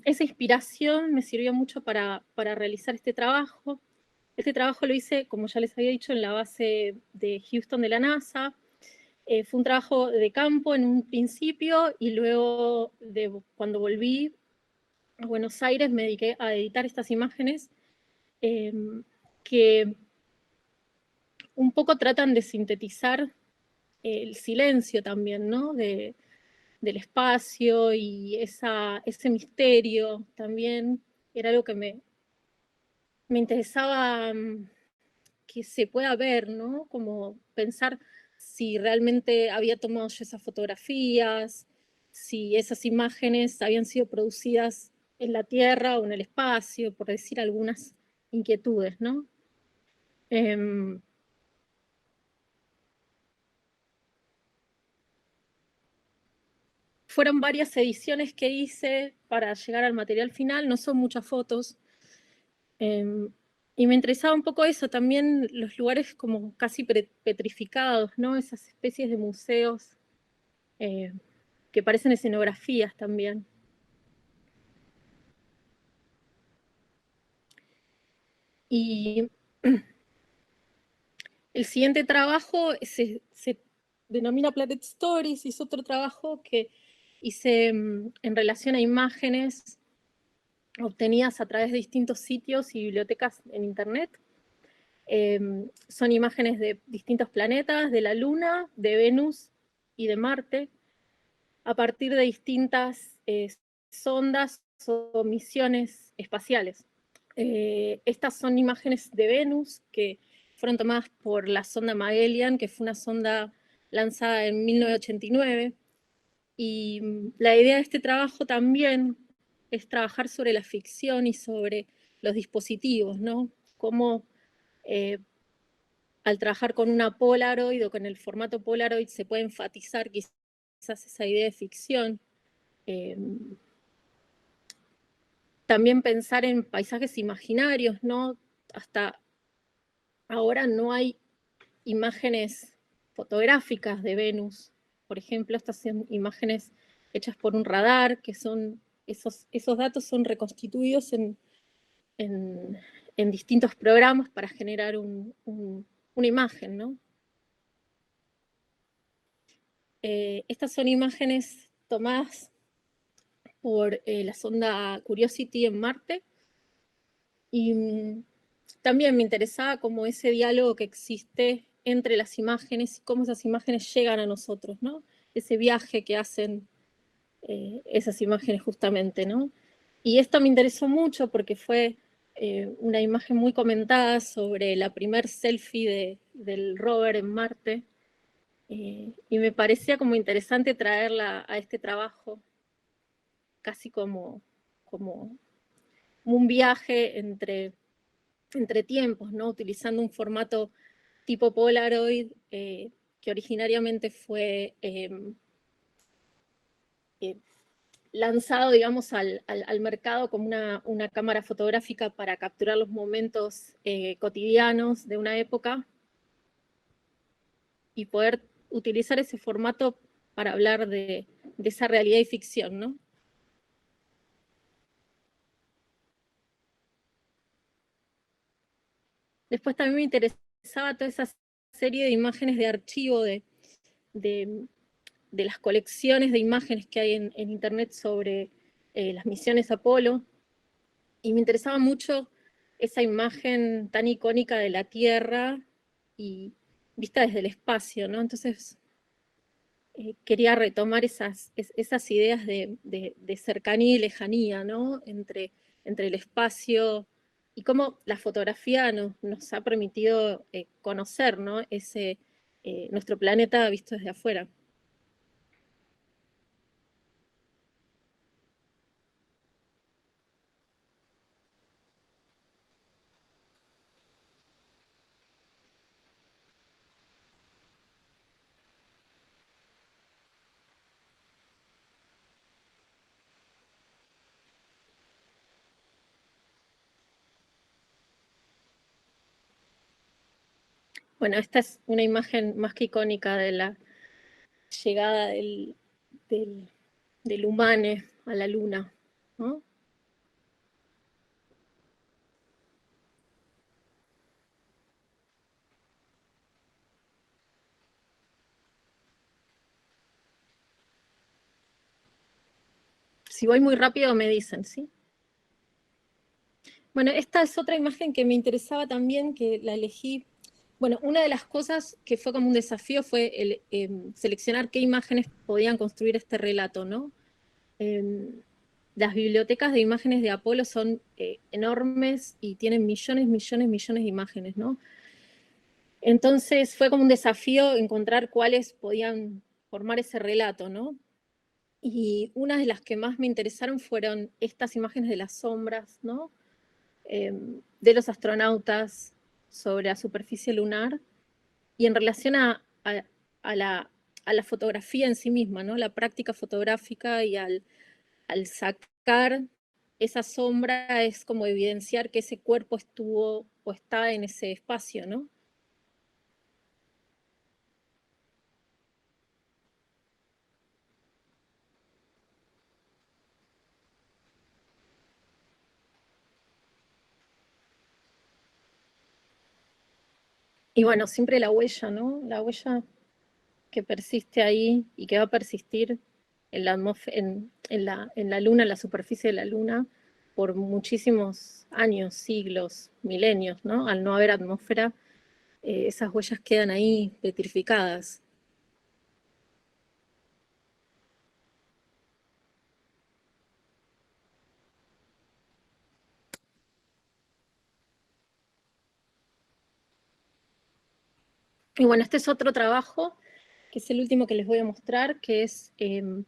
esa inspiración me sirvió mucho para realizar este trabajo. Este trabajo lo hice, como ya les había dicho, en la base de Houston de la NASA. Fue un trabajo de campo en un principio y luego cuando volví a Buenos Aires me dediqué a editar estas imágenes que un poco tratan de sintetizar el silencio también, ¿no? Del espacio y ese misterio también era algo que me interesaba que se pueda ver, ¿no? Como pensar si realmente había tomado yo esas fotografías, si esas imágenes habían sido producidas en la Tierra o en el espacio, por decir algunas inquietudes, ¿no? Fueron varias ediciones que hice para llegar al material final, no son muchas fotos, y me interesaba un poco eso, también los lugares como casi petrificados, ¿no? Esas especies de museos que parecen escenografías también. Y el siguiente trabajo se denomina Planet Stories, y es otro trabajo que hice en relación a imágenes obtenidas a través de distintos sitios y bibliotecas en Internet. Son imágenes de distintos planetas, de la Luna, de Venus y de Marte, a partir de distintas sondas o misiones espaciales. Estas son imágenes de Venus que fueron tomadas por la sonda Magellan, que fue una sonda lanzada en 1989, y la idea de este trabajo también es trabajar sobre la ficción y sobre los dispositivos, ¿no? Cómo al trabajar con una Polaroid o con el formato Polaroid se puede enfatizar quizás esa idea de ficción. También pensar en paisajes imaginarios, ¿no? Hasta ahora no hay imágenes fotográficas de Venus. Por ejemplo, estas son imágenes hechas por un radar, que son, esos datos son reconstituidos en distintos programas para generar una imagen, ¿no? Estas son imágenes tomadas por la sonda Curiosity en Marte, y también me interesaba como ese diálogo que existe entre las imágenes y cómo esas imágenes llegan a nosotros, ¿no? Ese viaje que hacen esas imágenes justamente, ¿no? Y esto me interesó mucho porque fue una imagen muy comentada sobre la primer selfie del rover en Marte, y me parecía como interesante traerla a este trabajo, casi como un viaje entre tiempos, ¿no? Utilizando un formato tipo Polaroid, que originariamente fue lanzado, digamos, al mercado como una cámara fotográfica para capturar los momentos cotidianos de una época y poder utilizar ese formato para hablar de esa realidad y ficción, ¿no? Después también me interesaba toda esa serie de imágenes de archivo de las colecciones de imágenes que hay en Internet sobre las misiones Apolo, y me interesaba mucho esa imagen tan icónica de la Tierra y vista desde el espacio, ¿no? Entonces quería retomar esas ideas de cercanía y lejanía, ¿no? Entre el espacio y cómo la fotografía nos ha permitido conocer, ¿no? Nuestro planeta visto desde afuera. Bueno, esta es una imagen más que icónica de la llegada del humano a la Luna, ¿no? Si voy muy rápido me dicen, ¿sí? Bueno, esta es otra imagen que me interesaba también, que la elegí. Bueno, una de las cosas que fue como un desafío fue seleccionar qué imágenes podían construir este relato, ¿no? Las bibliotecas de imágenes de Apolo son enormes y tienen millones, millones, millones de imágenes, ¿no? Entonces fue como un desafío encontrar cuáles podían formar ese relato, ¿no? Y una de las que más me interesaron fueron estas imágenes de las sombras, ¿no? De los astronautas sobre la superficie lunar, y en relación a la fotografía en sí misma, ¿no? La práctica fotográfica, y al sacar esa sombra es como evidenciar que ese cuerpo estuvo o está en ese espacio, ¿no? Y bueno, siempre la huella, ¿no? La huella que persiste ahí y que va a persistir en la, en la luna, en la superficie de la luna, por muchísimos años, siglos, milenios, ¿no? Al no haber atmósfera, esas huellas quedan ahí petrificadas. Y bueno, este es otro trabajo, que es el último que les voy a mostrar, que es un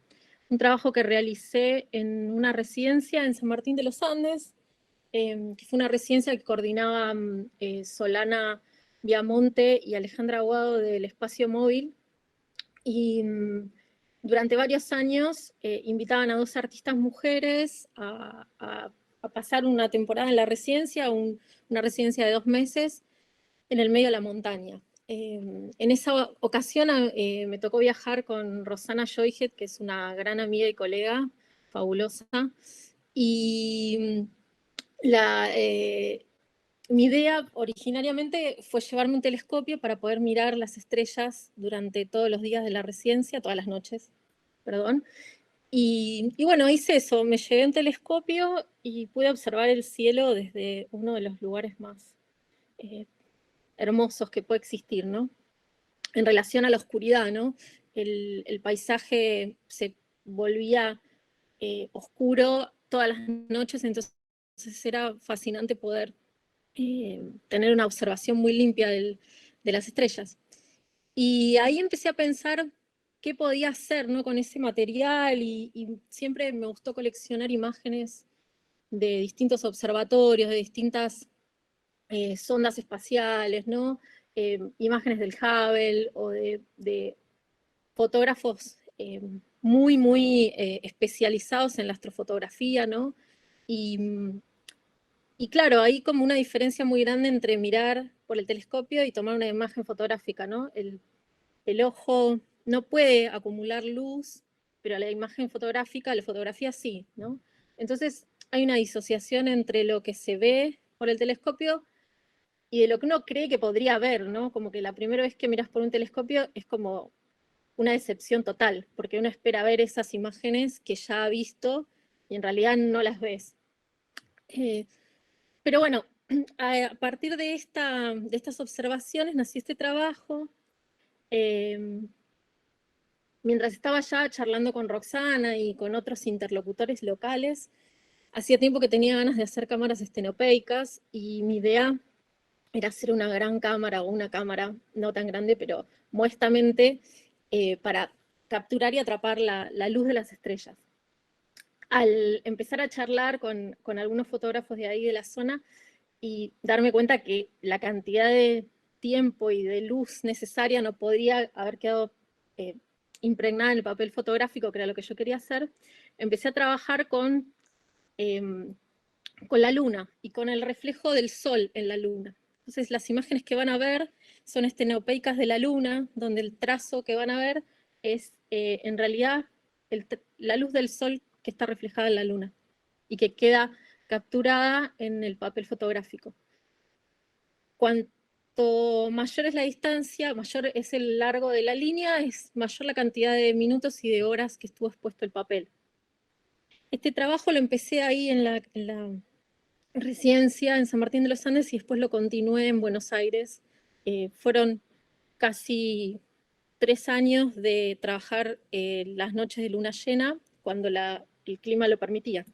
trabajo que realicé en una residencia en San Martín de los Andes, que fue una residencia que coordinaban Solana Viamonte y Alejandra Aguado del Espacio Móvil, y durante varios años invitaban a 2 artistas mujeres a pasar una temporada en la residencia, una residencia de 2 meses, en el medio de la montaña. En esa ocasión me tocó viajar con Rosana Joyhet, que es una gran amiga y colega, fabulosa, y mi idea originariamente fue llevarme un telescopio para poder mirar las estrellas durante todos los días de la residencia, todas las noches, perdón. Y bueno, hice eso, me llevé un telescopio y pude observar el cielo desde uno de los lugares más hermosos que puede existir, ¿no? En relación a la oscuridad, ¿no? El paisaje se volvía oscuro todas las noches, entonces era fascinante poder tener una observación muy limpia de las estrellas. Y ahí empecé a pensar qué podía hacer, ¿no? Con ese material, y siempre me gustó coleccionar imágenes de distintos observatorios, de distintas sondas espaciales, ¿no? Imágenes del Hubble o de fotógrafos muy, muy especializados en la astrofotografía, ¿no? Y claro, hay como una diferencia muy grande entre mirar por el telescopio y tomar una imagen fotográfica, ¿no? El ojo no puede acumular luz, pero la imagen fotográfica, la fotografía sí, ¿no? Entonces hay una disociación entre lo que se ve por el telescopio y de lo que uno cree que podría ver, ¿no? Como que la primera vez que miras por un telescopio es como una decepción total, porque uno espera ver esas imágenes que ya ha visto y en realidad no las ves. Pero bueno, a partir de estas observaciones nació este trabajo. Mientras estaba ya charlando con Roxana y con otros interlocutores locales, hacía tiempo que tenía ganas de hacer cámaras estenopeicas, y mi idea era hacer una gran cámara, o una cámara no tan grande, pero modestamente, para capturar y atrapar la luz de las estrellas. Al empezar a charlar con algunos fotógrafos de ahí de la zona y darme cuenta que la cantidad de tiempo y de luz necesaria no podría haber quedado impregnada en el papel fotográfico, que era lo que yo quería hacer, empecé a trabajar con la luna y con el reflejo del sol en la luna. Entonces las imágenes que van a ver son estenopeicas de la luna, donde el trazo que van a ver es en realidad la luz del sol que está reflejada en la luna y que queda capturada en el papel fotográfico. Cuanto mayor es la distancia, mayor es el largo de la línea, es mayor la cantidad de minutos y de horas que estuvo expuesto el papel. Este trabajo lo empecé ahí en la residencia en San Martín de los Andes y después lo continué en Buenos Aires. Fueron casi 3 años de trabajar las noches de luna llena cuando el clima lo permitía.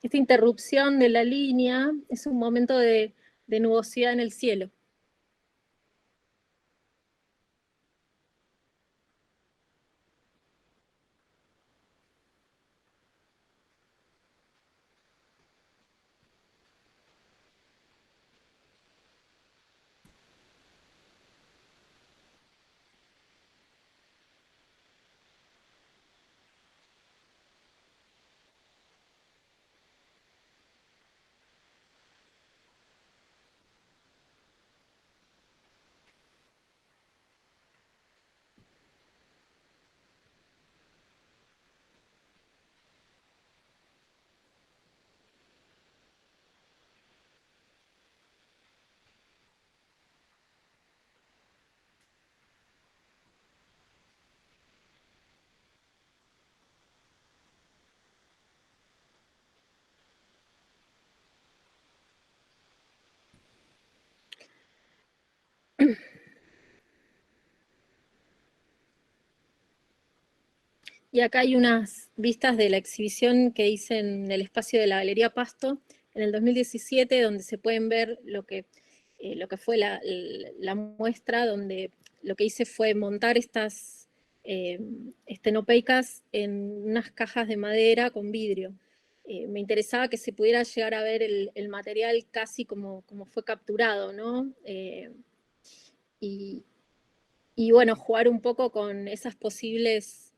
Esta interrupción de la línea es un momento de nubosidad en el cielo. Y acá hay unas vistas de la exhibición que hice en el espacio de la Galería Pasto en el 2017, donde se pueden ver lo que fue la muestra, donde lo que hice fue montar estas estenopeicas en unas cajas de madera con vidrio. Me interesaba que se pudiera llegar a ver el material casi como fue capturado, ¿no? Y bueno, jugar un poco con esas posibles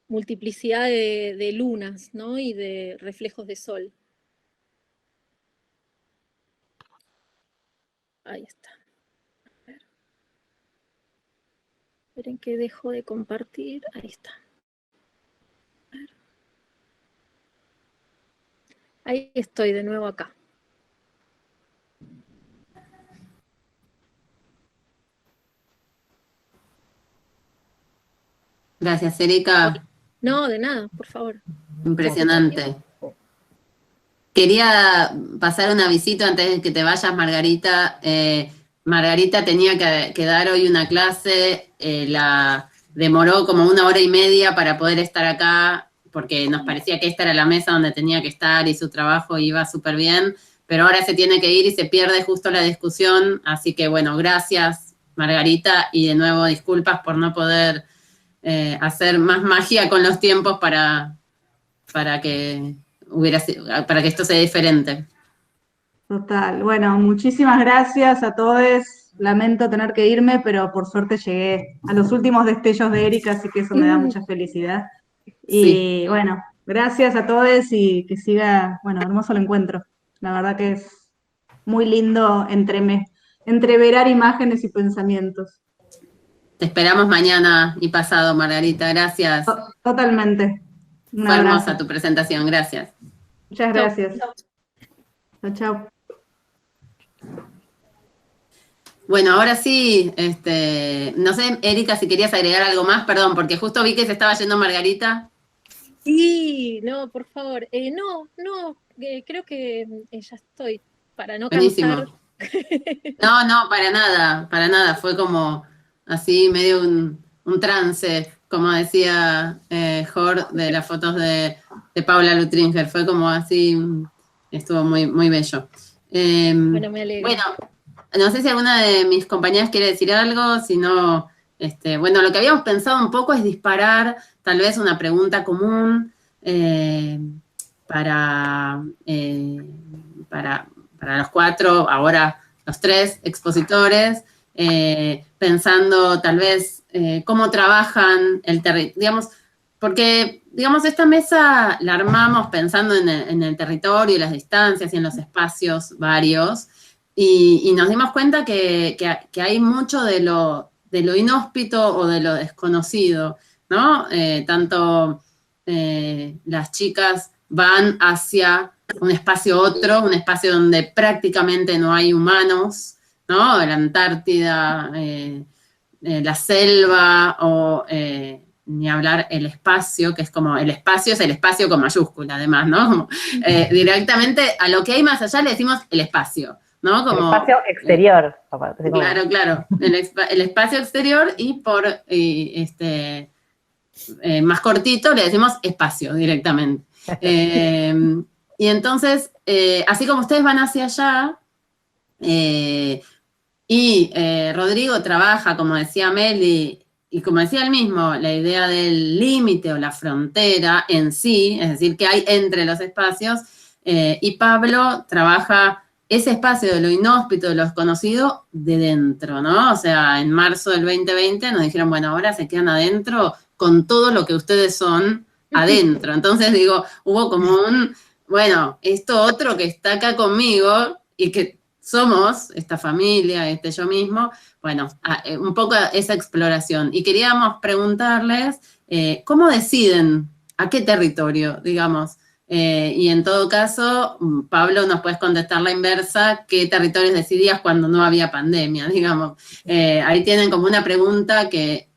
multiplicidad de lunas, ¿no? Y de reflejos de sol. Ahí está. A ver. Esperen que dejo de compartir. Ahí está. A ver. Ahí estoy de nuevo acá. Gracias, Erika. No, de nada, por favor. Impresionante. Quería pasar un avisito antes de que te vayas, Margarita. Margarita tenía que dar hoy una clase, la demoró como 1 hora y media para poder estar acá, porque nos parecía que esta era la mesa donde tenía que estar y su trabajo iba súper bien, pero ahora se tiene que ir y se pierde justo la discusión, así que bueno, gracias, Margarita, y de nuevo disculpas por no poder hacer más magia con los tiempos para que esto sea diferente. Total. Bueno, muchísimas gracias a todos. Lamento tener que irme, pero por suerte llegué a los últimos destellos de Erika, así que eso me da mucha felicidad. Sí. Y bueno, gracias a todos y que siga, bueno, hermoso el encuentro. La verdad que es muy lindo entreverar imágenes y pensamientos. Te esperamos mañana y pasado, Margarita. Gracias. Totalmente. Fue hermosa tu presentación. Gracias. Muchas gracias. Chao, chao. Bueno, ahora sí, no sé, Erika, si querías agregar algo más, perdón, porque justo vi que se estaba yendo Margarita. Sí, no, por favor. No, creo que ya estoy, para no Buenísimo. cansar. No, para nada. Fue como así, medio un trance, como decía Jor de las fotos de Paula Lutringer. Fue como así, estuvo muy, muy bello. Bueno, me alegro. Bueno, no sé si alguna de mis compañeras quiere decir algo, si no, bueno, lo que habíamos pensado un poco es disparar tal vez una pregunta común para para los 4, ahora los 3 expositores, pensando tal vez cómo trabajan el territorio, digamos, porque, digamos, esta mesa la armamos pensando en el territorio, las distancias y en los espacios varios, y nos dimos cuenta que hay mucho de lo inhóspito o de lo desconocido, ¿no? Tanto las chicas van hacia un espacio otro, un espacio donde prácticamente no hay humanos, ¿no? La Antártida, la selva, o ni hablar el espacio, que es como, el espacio es el espacio con mayúscula, además, ¿no? Como, directamente a lo que hay más allá le decimos el espacio, ¿no? Como, el espacio exterior. Claro, el espacio exterior, y por más cortito le decimos espacio directamente. Y entonces, así como ustedes van hacia allá, y Rodrigo trabaja, como decía Meli, y como decía él mismo, la idea del límite o la frontera en sí, es decir, que hay entre los espacios, y Pablo trabaja ese espacio de lo inhóspito, de lo desconocido, de dentro, ¿no? O sea, en marzo del 2020 nos dijeron, bueno, ahora se quedan adentro con todo lo que ustedes son adentro. Entonces, digo, hubo como bueno, esto otro que está acá conmigo y que somos esta familia, yo mismo, bueno, un poco esa exploración. Y queríamos preguntarles, ¿cómo deciden a qué territorio, digamos? Y en todo caso, Pablo, nos puedes contestar la inversa, ¿qué territorios decidías cuando no había pandemia, digamos? Ahí tienen como una pregunta que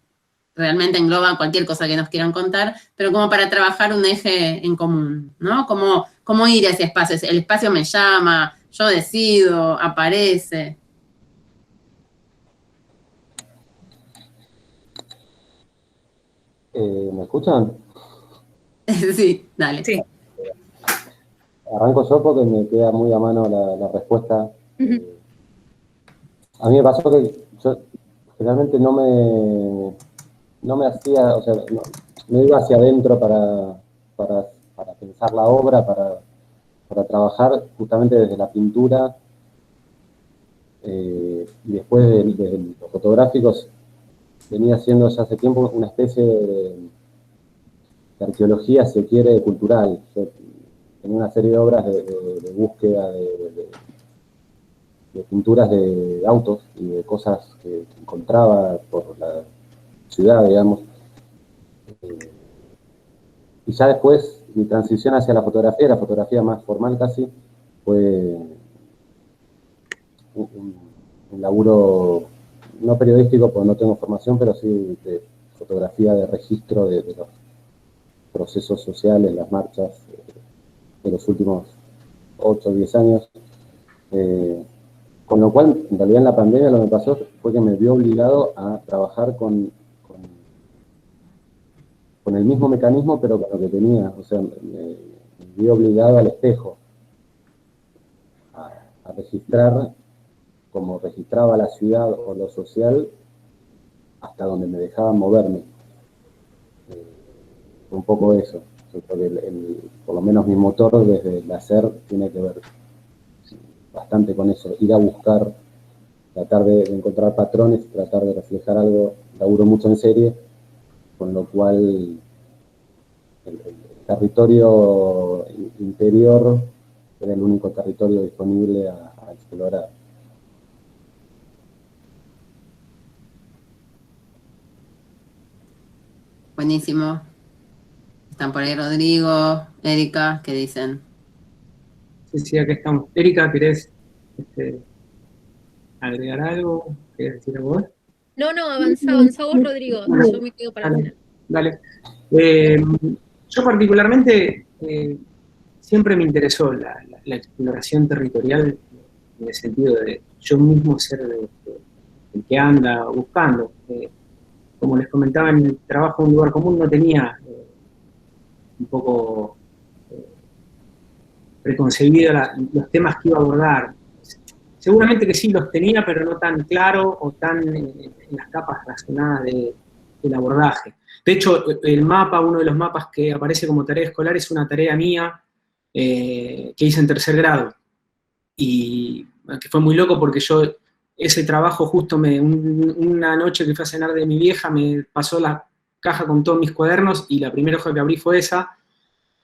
realmente engloba cualquier cosa que nos quieran contar, pero como para trabajar un eje en común, ¿no? ¿Cómo ir a ese espacio? El espacio me llama, yo decido, aparece. ¿Me escuchan? Sí, dale. Sí. Arranco yo porque me queda muy a mano la respuesta. A mí me pasó que yo generalmente no me hacía, o sea, no iba hacia adentro para pensar la obra, para trabajar justamente desde la pintura, y después de los fotográficos venía haciendo ya hace tiempo una especie de arqueología, si se quiere, cultural. Yo tenía una serie de obras de búsqueda de pinturas de autos y de cosas que encontraba por la ciudad, digamos. Y ya después, mi transición hacia la fotografía más formal casi, fue un laburo no periodístico, porque no tengo formación, pero sí de fotografía de registro de los procesos sociales, las marchas de los últimos 8 o 10 años. Con lo cual, en realidad en la pandemia lo que me pasó fue que me vi obligado a trabajar con el mismo mecanismo, pero con lo que tenía. O sea, me vi obligado al espejo a registrar como registraba la ciudad o lo social, hasta donde me dejaban moverme. Un poco eso. Porque por lo menos mi motor desde el hacer tiene que ver bastante con eso. Ir a buscar, tratar de encontrar patrones, tratar de reflejar algo. Laburo mucho en serie, con lo cual el territorio interior era el único territorio disponible a explorar. Buenísimo. Están por ahí Rodrigo, Erika, ¿qué dicen? Sí, acá estamos. Erika, ¿querés agregar algo? ¿Querés decir algo? No, avanzá vos, Rodrigo. Yo me quedo para el final. Dale. Yo particularmente siempre me interesó la exploración territorial, en el sentido de yo mismo ser el que anda buscando. Como les comentaba, en el trabajo en un lugar común no tenía un poco preconcebido los temas que iba a abordar. Seguramente que sí los tenía, pero no tan claro o tan en las capas razonadas del abordaje. De hecho, el mapa, uno de los mapas que aparece como tarea escolar, es una tarea mía que hice en 3er grado. y que fue muy loco porque yo, ese trabajo justo una noche que fui a cenar de mi vieja, me pasó la caja con todos mis cuadernos y la primera hoja que abrí fue esa,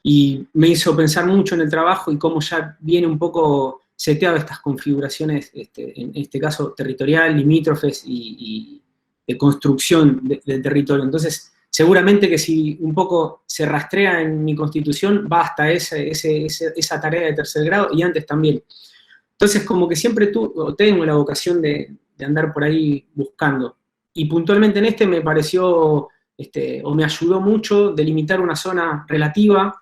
y me hizo pensar mucho en el trabajo y cómo ya viene un poco seteado estas configuraciones, en este caso territorial, limítrofes y de construcción del territorio. Entonces, seguramente que si un poco se rastrea en mi constitución, va hasta esa tarea de tercer grado y antes también. Entonces, como que siempre tengo la vocación de andar por ahí buscando. Y puntualmente en me pareció, o me ayudó mucho delimitar una zona relativa,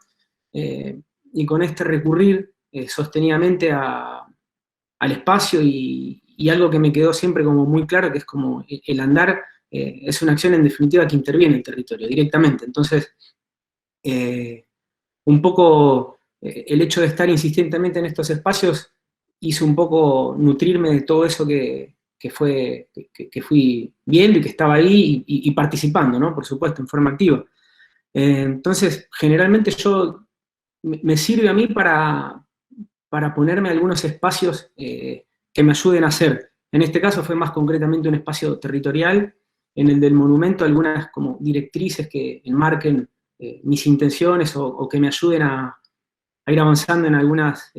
y con recurrir sostenidamente al espacio y algo que me quedó siempre como muy claro, que es como el andar es una acción en definitiva que interviene en el territorio directamente. Entonces, un poco el hecho de estar insistentemente en estos espacios hizo un poco nutrirme de todo eso que fui viendo y que estaba ahí y participando, ¿no? Por supuesto, en forma activa. Entonces, generalmente me sirve a mí para ponerme algunos espacios que me ayuden a hacer. En este caso fue más concretamente un espacio territorial, en el del monumento algunas como directrices que enmarquen mis intenciones o que me ayuden a ir avanzando en algunas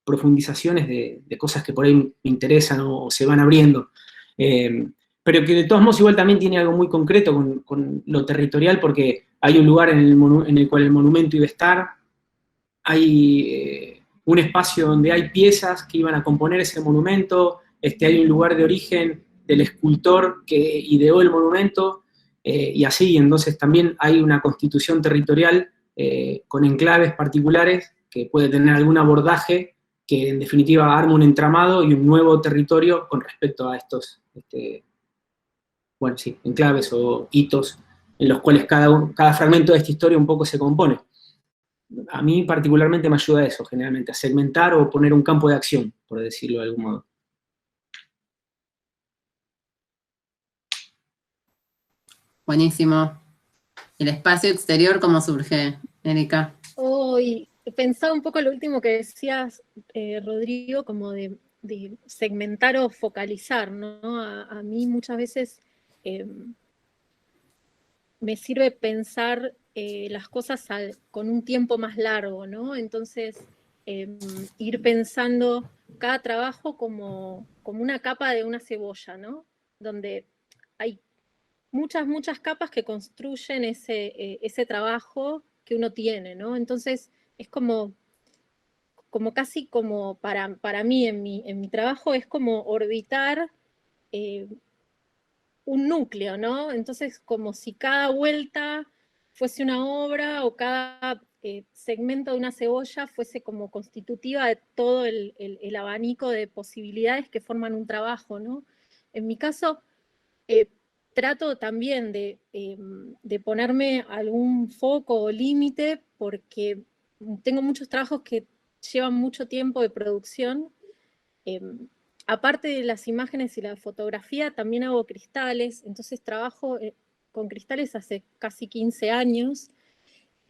profundizaciones de cosas que por ahí me interesan o se van abriendo. Pero que de todos modos igual también tiene algo muy concreto con lo territorial, porque hay un lugar en el cual el monumento iba a estar, hay un espacio donde hay piezas que iban a componer ese monumento, hay un lugar de origen del escultor que ideó el monumento, y así, entonces también hay una constitución territorial con enclaves particulares que puede tener algún abordaje que en definitiva arma un entramado y un nuevo territorio con respecto a estos, enclaves o hitos en los cuales cada fragmento de esta historia un poco se compone. A mí particularmente me ayuda eso, generalmente, a segmentar o poner un campo de acción, por decirlo de algún modo. Buenísimo. ¿El espacio exterior cómo surge, Erika? Hoy pensaba un poco lo último que decías, Rodrigo, como de segmentar o focalizar, ¿no? A mí muchas veces me sirve pensar las cosas con un tiempo más largo, ¿no? Entonces, ir pensando cada trabajo como una capa de una cebolla, ¿no? Donde hay muchas capas que construyen ese trabajo que uno tiene, ¿no? Entonces, es como casi como para mí, en mi trabajo, es como orbitar un núcleo, ¿no? Entonces, como si cada vuelta fuese una obra o cada segmento de una cebolla fuese como constitutiva de todo el abanico de posibilidades que forman un trabajo, ¿no? En mi caso, trato también de ponerme algún foco o límite porque tengo muchos trabajos que llevan mucho tiempo de producción. Aparte de las imágenes y la fotografía, también hago cristales, entonces trabajo con cristales hace casi 15 años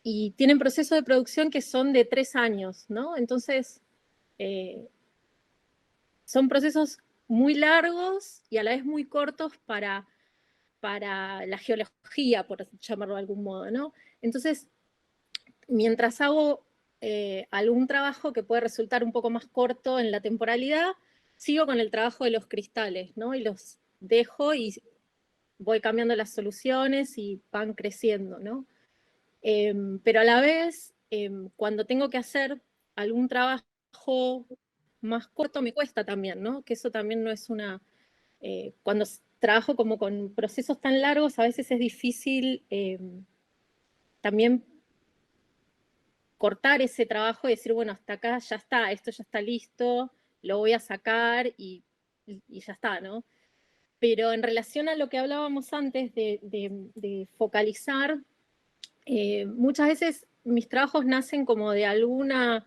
y tienen procesos de producción que son de 3 años, ¿no? Entonces, son procesos muy largos y a la vez muy cortos para la geología, por llamarlo de algún modo, ¿no? Entonces, mientras hago algún trabajo que puede resultar un poco más corto en la temporalidad, sigo con el trabajo de los cristales, ¿no? Y los dejo y voy cambiando las soluciones y van creciendo, ¿no? Pero a la vez, cuando tengo que hacer algún trabajo más corto, me cuesta también, ¿no? Que eso también no es una... cuando trabajo como con procesos tan largos, a veces es difícil también cortar ese trabajo y decir, bueno, hasta acá ya está, esto ya está listo, lo voy a sacar y ya está, ¿no? Pero en relación a lo que hablábamos antes de focalizar, muchas veces mis trabajos nacen como de alguna...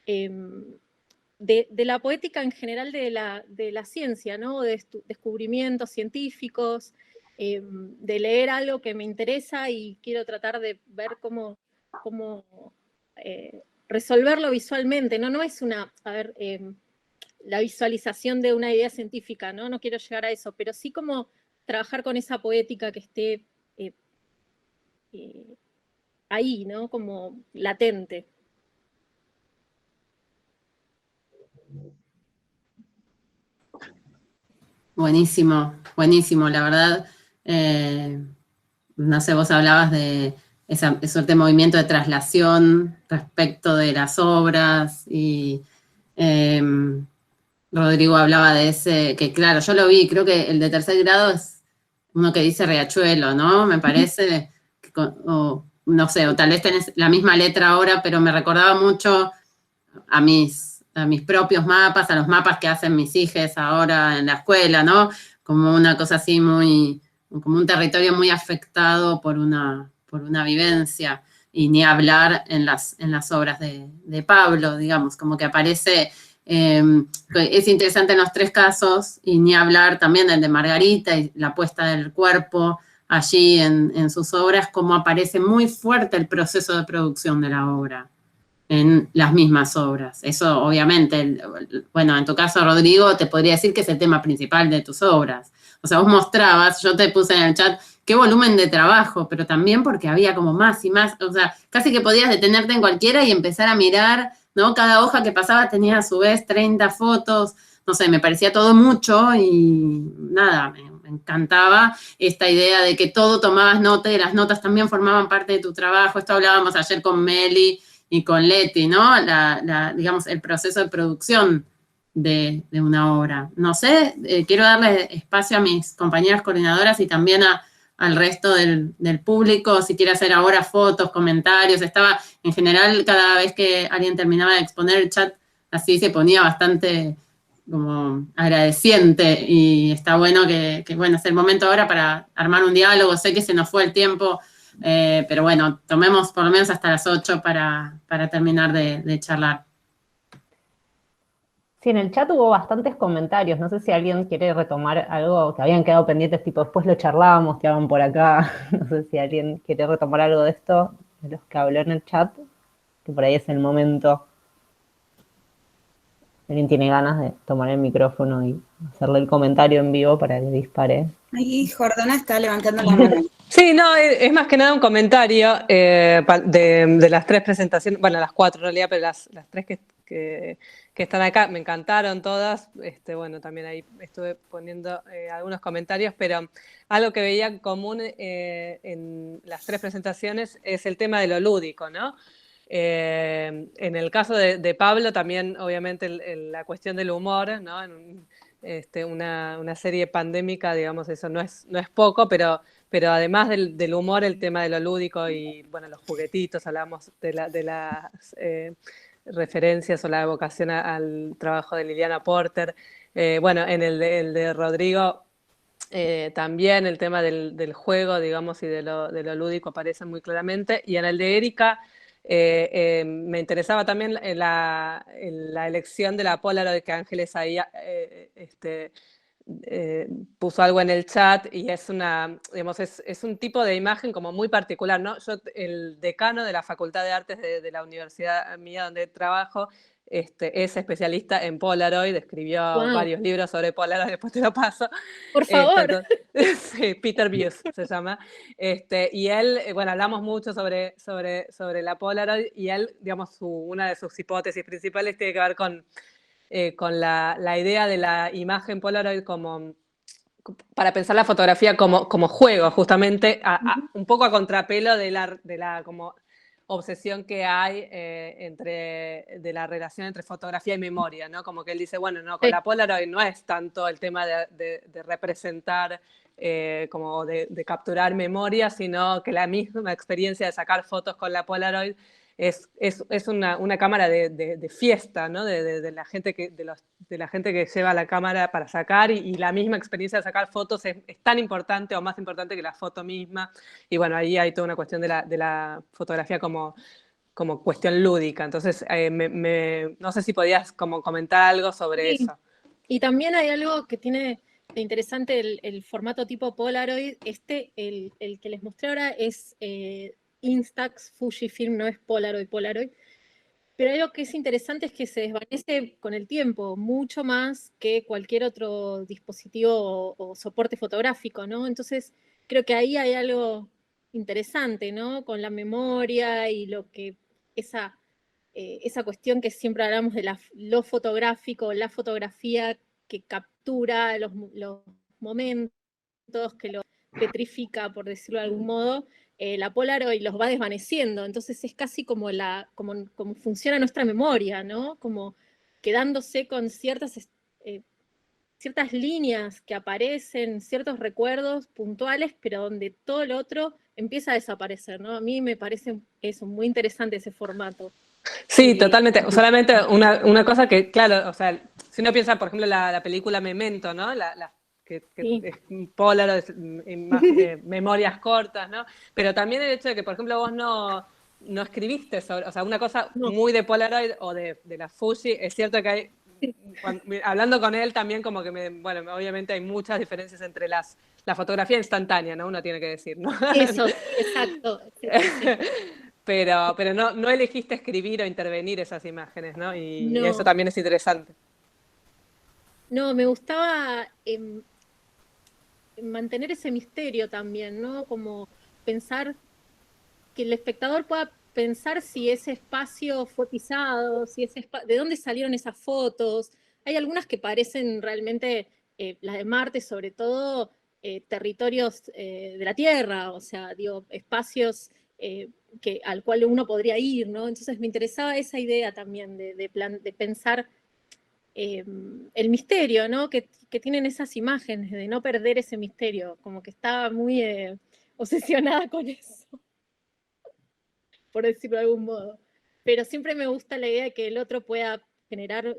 de la poética en general de la ciencia, ¿no? De descubrimientos científicos, de leer algo que me interesa y quiero tratar de ver cómo resolverlo visualmente, ¿no? No es una, la visualización de una idea científica, ¿no? No quiero llegar a eso, pero sí como trabajar con esa poética que esté ahí, ¿no? Como latente. Buenísimo, buenísimo, la verdad. No sé, vos hablabas de esa suerte de movimiento de traslación respecto de las obras y Rodrigo hablaba de ese, que claro, yo lo vi, creo que el de tercer grado es uno que dice Riachuelo, ¿no? Me parece, o no sé, o tal vez tenés la misma letra ahora, pero me recordaba mucho a mis propios mapas, a los mapas que hacen mis hijas ahora en la escuela, ¿no? Como una cosa así muy, como un territorio muy afectado por una vivencia, y ni hablar en las obras de Pablo, digamos, como que aparece, es interesante en los tres casos, y ni hablar también el de Margarita y la puesta del cuerpo allí en sus obras, como aparece muy fuerte el proceso de producción de la obra en las mismas obras. Eso obviamente, bueno, en tu caso, Rodrigo, te podría decir que es el tema principal de tus obras. O sea, vos mostrabas, yo te puse en el chat, qué volumen de trabajo, pero también porque había como más y más, o sea, casi que podías detenerte en cualquiera y empezar a mirar, ¿no? Cada hoja que pasaba tenía a su vez 30 fotos, no sé, me parecía todo mucho y nada, me encantaba esta idea de que todo tomabas nota y las notas también formaban parte de tu trabajo. Esto hablábamos ayer con Meli y con Leti, ¿no? Digamos, el proceso de producción de una obra. No sé, quiero darle espacio a mis compañeras coordinadoras y también al resto del público, si quiere hacer ahora fotos, comentarios. Estaba, en general, cada vez que alguien terminaba de exponer el chat, así se ponía bastante como agradeciente, y está bueno que bueno, es el momento ahora para armar un diálogo. Sé que se nos fue el tiempo, pero bueno, tomemos por lo menos hasta las 8 para terminar de charlar. Sí, en el chat hubo bastantes comentarios. No sé si alguien quiere retomar algo que habían quedado pendientes, tipo después lo charlábamos, te hagan por acá. No sé si alguien quiere retomar algo de esto, de los que habló en el chat, que por ahí es el momento. Alguien tiene ganas de tomar el micrófono y hacerle el comentario en vivo para que dispare. Ahí Jordana está levantando la mano. Sí, no, es más que nada un comentario de las tres presentaciones, bueno, las cuatro en realidad, pero las tres que están acá, me encantaron todas. Bueno, también ahí estuve poniendo algunos comentarios, pero algo que veía en común en las tres presentaciones es el tema de lo lúdico, ¿no? En el caso de Pablo también, obviamente, la cuestión del humor, ¿no? En una serie pandémica, digamos, eso no es poco, pero además del humor, el tema de lo lúdico y, bueno, los juguetitos, hablamos de las referencias o la evocación al trabajo de Liliana Porter. Bueno, en el de Rodrigo, también el tema del juego, digamos, y de lo lúdico aparece muy claramente. Y en el de Erika, me interesaba también la elección de la Polaroid, que Ángeles ahí puso algo en el chat, y es digamos, es un tipo de imagen como muy particular, ¿no? Yo, el decano de la Facultad de Artes de la universidad mía donde trabajo, es especialista en Polaroid, escribió varios libros sobre Polaroid, después te lo paso. Por favor. Sí, Peter Bius se llama. Y él, bueno, hablamos mucho sobre la Polaroid, y él, digamos, una de sus hipótesis principales tiene que ver con la idea de la imagen Polaroid como para pensar la fotografía como juego, justamente, un poco a contrapelo de la como obsesión que hay de la relación entre fotografía y memoria, ¿no? Como que él dice, bueno, no, con la Polaroid no es tanto el tema de representar, como de capturar memoria, sino que la misma experiencia de sacar fotos con la Polaroid es una cámara de fiesta, ¿no? de la gente que lleva la cámara para sacar, y la misma experiencia de sacar fotos es tan importante o más importante que la foto misma. Y bueno, ahí hay toda una cuestión de la fotografía como cuestión lúdica. Entonces, no sé si podías como comentar algo sobre eso. Y también hay algo que tiene de interesante el formato tipo Polaroid. El que les mostré ahora es Instax Fujifilm, no es Polaroid. Pero algo que es interesante es que se desvanece con el tiempo, mucho más que cualquier otro dispositivo o soporte fotográfico, ¿no? Entonces, creo que ahí hay algo interesante, ¿no? Con la memoria y lo que esa cuestión que siempre hablamos de lo fotográfico, la fotografía que captura los momentos, que lo petrifica, por decirlo de algún modo, la Polaroid los va desvaneciendo, entonces es casi como funciona nuestra memoria, ¿no? Como quedándose con ciertas líneas que aparecen, ciertos recuerdos puntuales, pero donde todo lo otro empieza a desaparecer, ¿no? A mí me parece eso, muy interesante ese formato. Sí, totalmente. Solamente una cosa que, claro, o sea, si uno piensa, por ejemplo, la película Memento, ¿no? Que Sí. es Polaroid, memorias cortas, ¿no? Pero también el hecho de que, por ejemplo, vos no escribiste sobre, o sea, una cosa muy de Polaroid o de la Fuji, es cierto que hay, hablando con él también como que bueno, obviamente hay muchas diferencias entre la fotografía instantánea, ¿no? Uno tiene que decir, ¿no? Eso, exacto. Sí. Pero no elegiste escribir o intervenir esas imágenes, ¿no? Y No. eso también es interesante. No, me gustaba mantener ese misterio también, ¿no? Como pensar que el espectador pueda pensar si ese espacio fue pisado, de dónde salieron esas fotos. Hay algunas que parecen realmente, las de Marte, sobre todo, territorios de la Tierra, o sea, digo, espacios al cual uno podría ir, ¿no? Entonces me interesaba esa idea también de pensar el misterio, ¿no? Que tienen esas imágenes, de no perder ese misterio, como que estaba muy obsesionada con eso, por decirlo de algún modo. Pero siempre me gusta la idea de que el otro pueda generar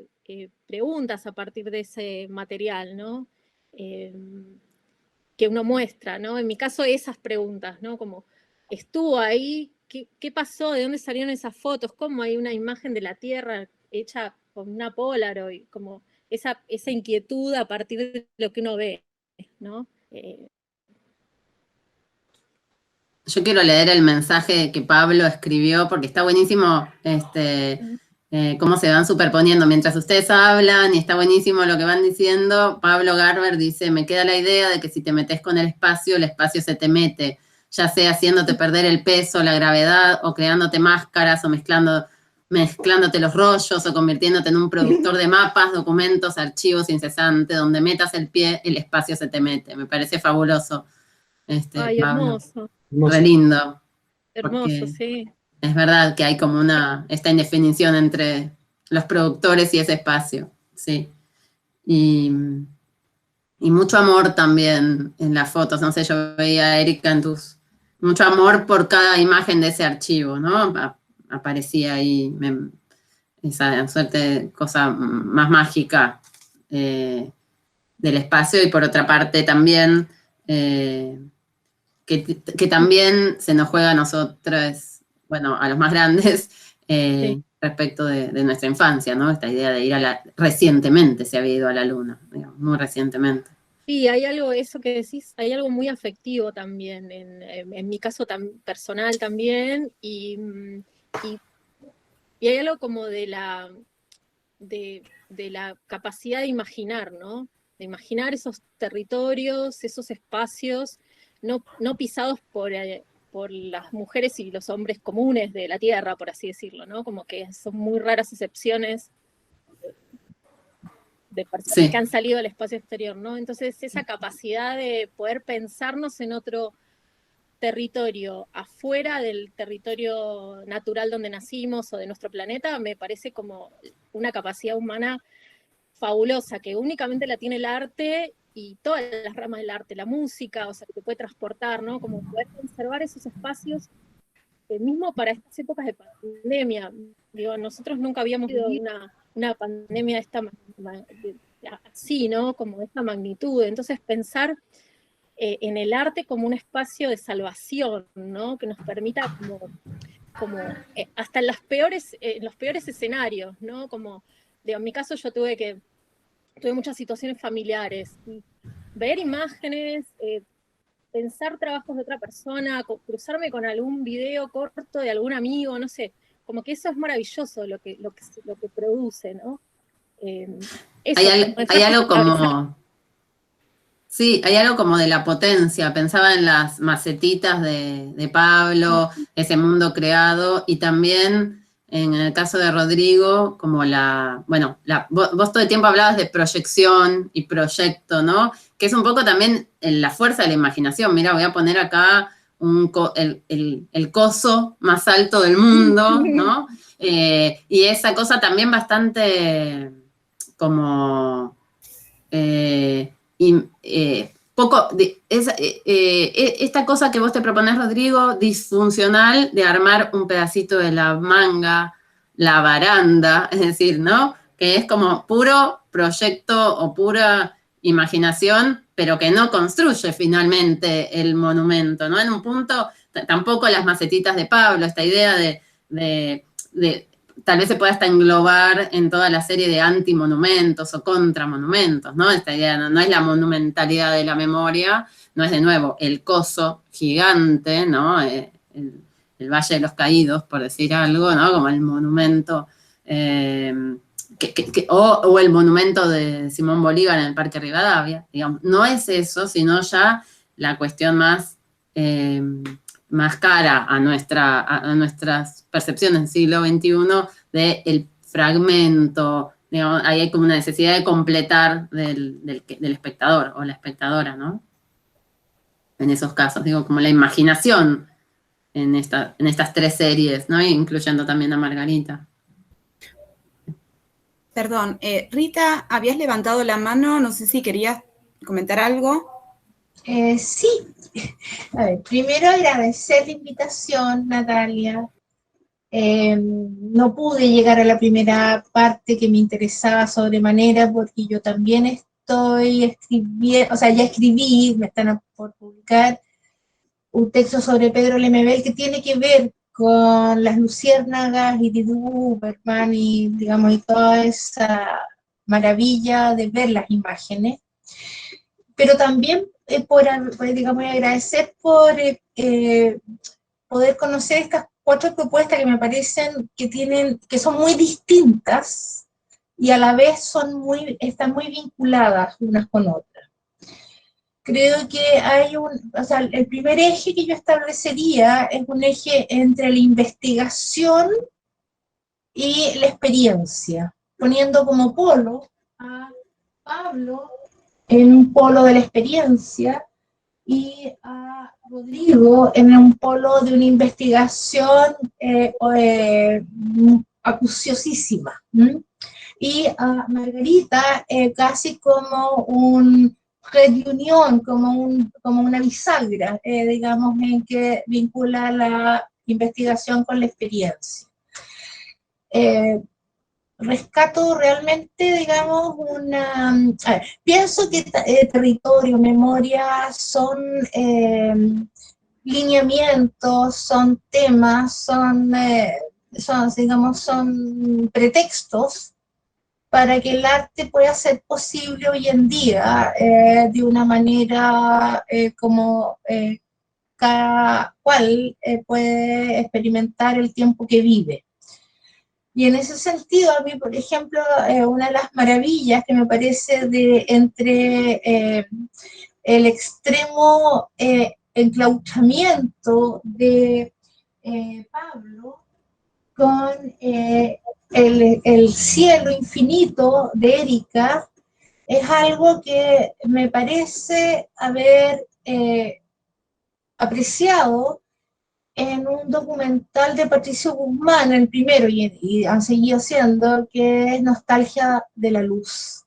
preguntas a partir de ese material, ¿no? Que uno muestra, ¿no? En mi caso, esas preguntas, ¿no? Como, ¿estuvo ahí? ¿Qué pasó? ¿De dónde salieron esas fotos? ¿Cómo hay una imagen de la Tierra hecha con una Polaroid? Como esa inquietud a partir de lo que uno ve, ¿no? Yo quiero leer el mensaje que Pablo escribió porque está buenísimo cómo se van superponiendo mientras ustedes hablan y está buenísimo lo que van diciendo. Pablo Garber dice, me queda la idea de que si te metes con el espacio se te mete, ya sea haciéndote perder el peso, la gravedad, o creándote máscaras, o mezclándote los rollos, o convirtiéndote en un productor de mapas, documentos, archivos incesante, donde metas el pie, el espacio se te mete. Me parece fabuloso. Ay, Pablo. hermoso. Re lindo. Hermoso, sí. Es verdad que hay como esta indefinición entre los productores y ese espacio, sí. Y mucho amor también en las fotos, no sé, yo veía, Erika, mucho amor por cada imagen de ese archivo, ¿no? Aparecía ahí esa suerte, cosa más mágica del espacio, y por otra parte también que también se nos juega a nosotros, bueno, a los más grandes, Sí. respecto de nuestra infancia, ¿no? Esta idea de ir recientemente se había ido a la luna, digamos, muy recientemente. Sí, hay algo, eso que decís, hay algo muy afectivo también, en mi caso personal también, y hay algo como de la capacidad de imaginar, ¿no? De imaginar esos territorios, esos espacios, no pisados por las mujeres y los hombres comunes de la Tierra, por así decirlo, ¿no? Como que son muy raras excepciones de personas que han salido al espacio exterior, ¿no? Entonces, esa capacidad de poder pensarnos en otro territorio afuera del territorio natural donde nacimos o de nuestro planeta, me parece como una capacidad humana fabulosa, que únicamente la tiene el arte y todas las ramas del arte, la música, o sea, que te puede transportar, ¿no? Como poder conservar esos espacios, mismo para estas épocas de pandemia. Digo, nosotros nunca habíamos vivido una pandemia de esta así, ¿no? Como de esta magnitud. Entonces, pensar en el arte como un espacio de salvación, ¿no? Que nos permita como hasta en los peores escenarios, ¿no? Como, en mi caso yo tuve muchas situaciones familiares, y ver imágenes, pensar trabajos de otra persona, cruzarme con algún video corto de algún amigo, no sé, como que eso es maravilloso lo que produce, ¿no? Hay algo como... Sí, hay algo como de la potencia. Pensaba en las macetitas de Pablo, ese mundo creado, y también en el caso de Rodrigo, como vos todo el tiempo hablabas de proyección y proyecto, ¿no? Que es un poco también la fuerza de la imaginación. Mira, voy a poner acá el coso más alto del mundo, ¿no? Y esa cosa también bastante como... esta cosa que vos te proponés, Rodrigo, disfuncional, de armar un pedacito de la manga, la baranda, es decir, ¿no? Que es como puro proyecto o pura imaginación, pero que no construye finalmente el monumento, ¿no? En un punto, tampoco las macetitas de Pablo, esta idea de tal vez se pueda hasta englobar en toda la serie de antimonumentos o contramonumentos, ¿no? Esta idea no es la monumentalidad de la memoria, no es de nuevo el coso gigante, ¿no? El Valle de los Caídos, por decir algo, ¿no? Como el monumento, o el monumento de Simón Bolívar en el Parque Rivadavia, digamos. No es eso, sino ya la cuestión más cara a nuestras percepciones del siglo XXI del fragmento, digamos, ahí hay como una necesidad de completar del espectador o la espectadora, ¿no? En esos casos, digo, como la imaginación en estas tres series, ¿no? Incluyendo también a Margarita. Perdón, Rita, habías levantado la mano, no sé si querías comentar algo. Sí. A ver, primero agradecer la invitación, Natalia. No pude llegar a la primera parte que me interesaba sobremanera porque yo también estoy escribiendo, o sea, ya escribí, me están por publicar, un texto sobre Pedro Lemebel que tiene que ver con las luciérnagas y Didú, Bergman y, digamos, y toda esa maravilla de ver las imágenes. Pero también digamos, agradecer por poder conocer estas 4 propuestas que me parecen que son muy distintas y a la vez están muy vinculadas unas con otras. Creo que el primer eje que yo establecería es un eje entre la investigación y la experiencia, poniendo como polo a Pablo en un polo de la experiencia y a Rodrigo en un polo de una investigación acuciosísima. Y a Margarita casi como un reunión, como una bisagra, digamos, en que vincula la investigación con la experiencia. Rescato realmente, digamos, pienso que territorio, memoria son lineamientos, son temas, son pretextos para que el arte pueda ser posible hoy en día de una manera como cada cual puede experimentar el tiempo que vive. Y en ese sentido, a mí, por ejemplo, una de las maravillas que me parece entre el extremo enclaustramiento de Pablo con el cielo infinito de Erika, es algo que me parece haber apreciado en un documental de Patricio Guzmán, el primero, y han seguido siendo, que es Nostalgia de la Luz.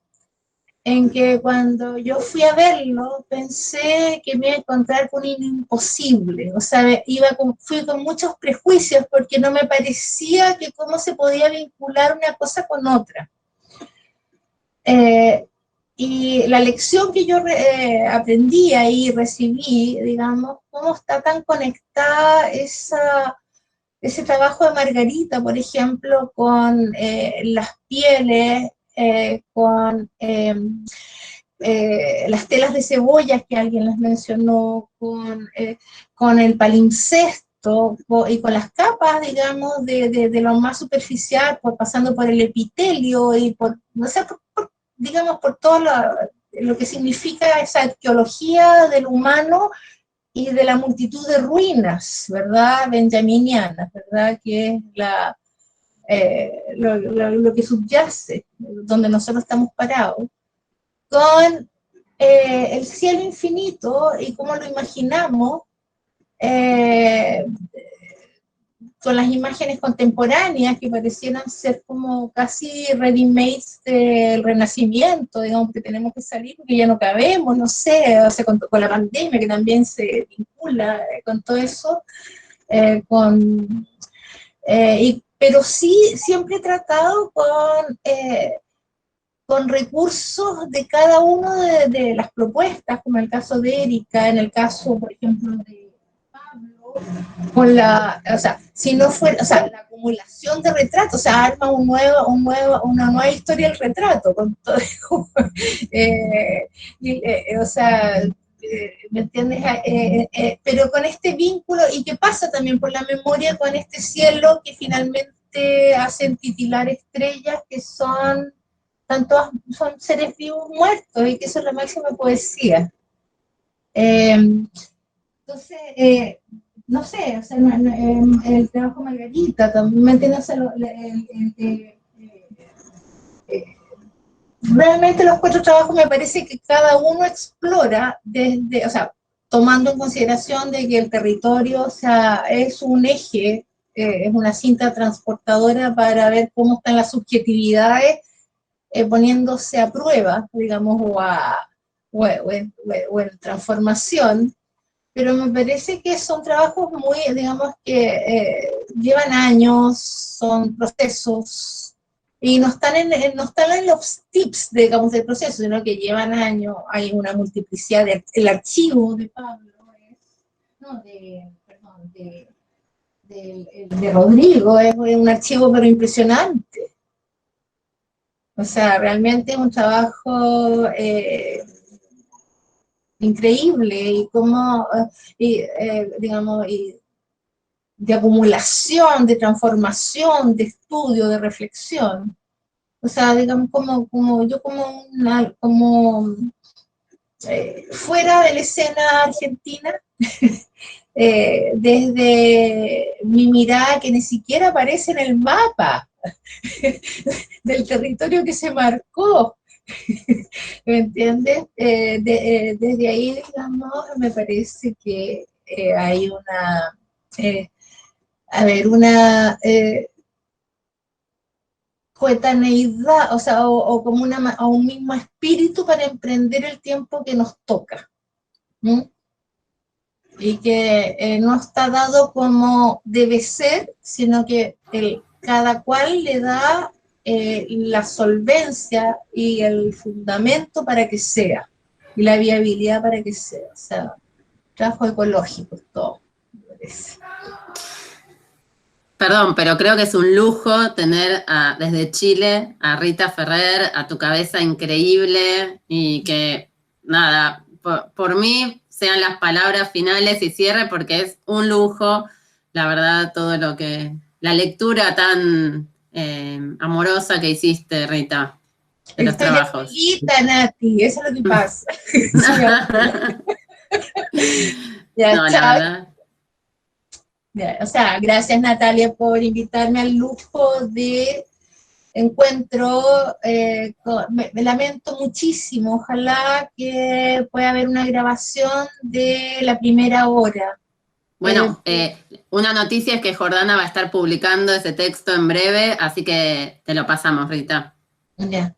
En que cuando yo fui a verlo, pensé que me iba a encontrar con un imposible. O sea, fui con muchos prejuicios porque no me parecía que cómo se podía vincular una cosa con otra. Y la lección que yo aprendí ahí, recibí, digamos, cómo está tan conectada ese trabajo de Margarita, por ejemplo, con las pieles, con las telas de cebollas que alguien les mencionó, con el palimpsesto, esto, y con las capas, digamos, de lo más superficial, pasando por el epitelio y por, no sé, digamos, por todo lo que significa esa arqueología del humano y de la multitud de ruinas, ¿verdad?, benjaminianas, ¿verdad?, que es lo que subyace, donde nosotros estamos parados, con el cielo infinito y cómo lo imaginamos, con las imágenes contemporáneas que parecieran ser como casi ready-made del Renacimiento, digamos, que tenemos que salir porque ya no cabemos, no sé, o sea, con la pandemia que también se vincula con todo eso, pero sí siempre he tratado con recursos de cada una de las propuestas, como en el caso de Erika, en el caso, por ejemplo, de Pablo, con o sea, si no fuera, o sea, la acumulación de retratos, o sea, arma una nueva historia del retrato, con todo, o sea, ¿me entiendes? Pero con este vínculo, y que pasa también por la memoria con este cielo que finalmente hacen titilar estrellas que son son seres vivos muertos, y que eso es la máxima poesía. Entonces, no sé, o sea, el trabajo Margarita también, ¿me entiendes? Realmente los 4 trabajos me parece que cada uno explora desde, o sea, tomando en consideración de que el territorio, o sea, es un eje, es una cinta transportadora para ver cómo están las subjetividades poniéndose a prueba, digamos, o en transformación, pero me parece que son trabajos muy, digamos, que llevan años, son procesos, y no están en los tips, digamos, del proceso, sino que llevan años. Hay una multiplicidad. El archivo de Pablo, de Rodrigo, es un archivo pero impresionante. O sea, realmente es un trabajo increíble, y como, digamos, de acumulación, de transformación, de estudio, de reflexión. O sea, digamos, fuera de la escena argentina, desde mi mirada, que ni siquiera aparece en el mapa del territorio que se marcó, ¿me entiendes? Desde ahí, digamos, me parece que hay una coetaneidad, o sea, o como un mismo espíritu para emprender el tiempo que nos toca, ¿sí? Y que no está dado como debe ser, sino que cada cual le da la solvencia y el fundamento para que sea, y la viabilidad para que sea. O sea, trabajo ecológico, todo, me parece. Perdón, pero creo que es un lujo tener desde Chile a Rita Ferrer, a tu cabeza increíble, y que, nada, por mí sean las palabras finales y cierre, porque es un lujo, la verdad, todo la lectura tan amorosa que hiciste, Rita, de los trabajos. Estoy Nati, eso es lo que pasa. Ya, no, chao. la verdad. O sea, gracias, Natalia, por invitarme al lujo de encuentro. Me lamento muchísimo, ojalá que pueda haber una grabación de la primera hora. Bueno, una noticia es que Jordana va a estar publicando ese texto en breve, así que te lo pasamos, Rita. Ya.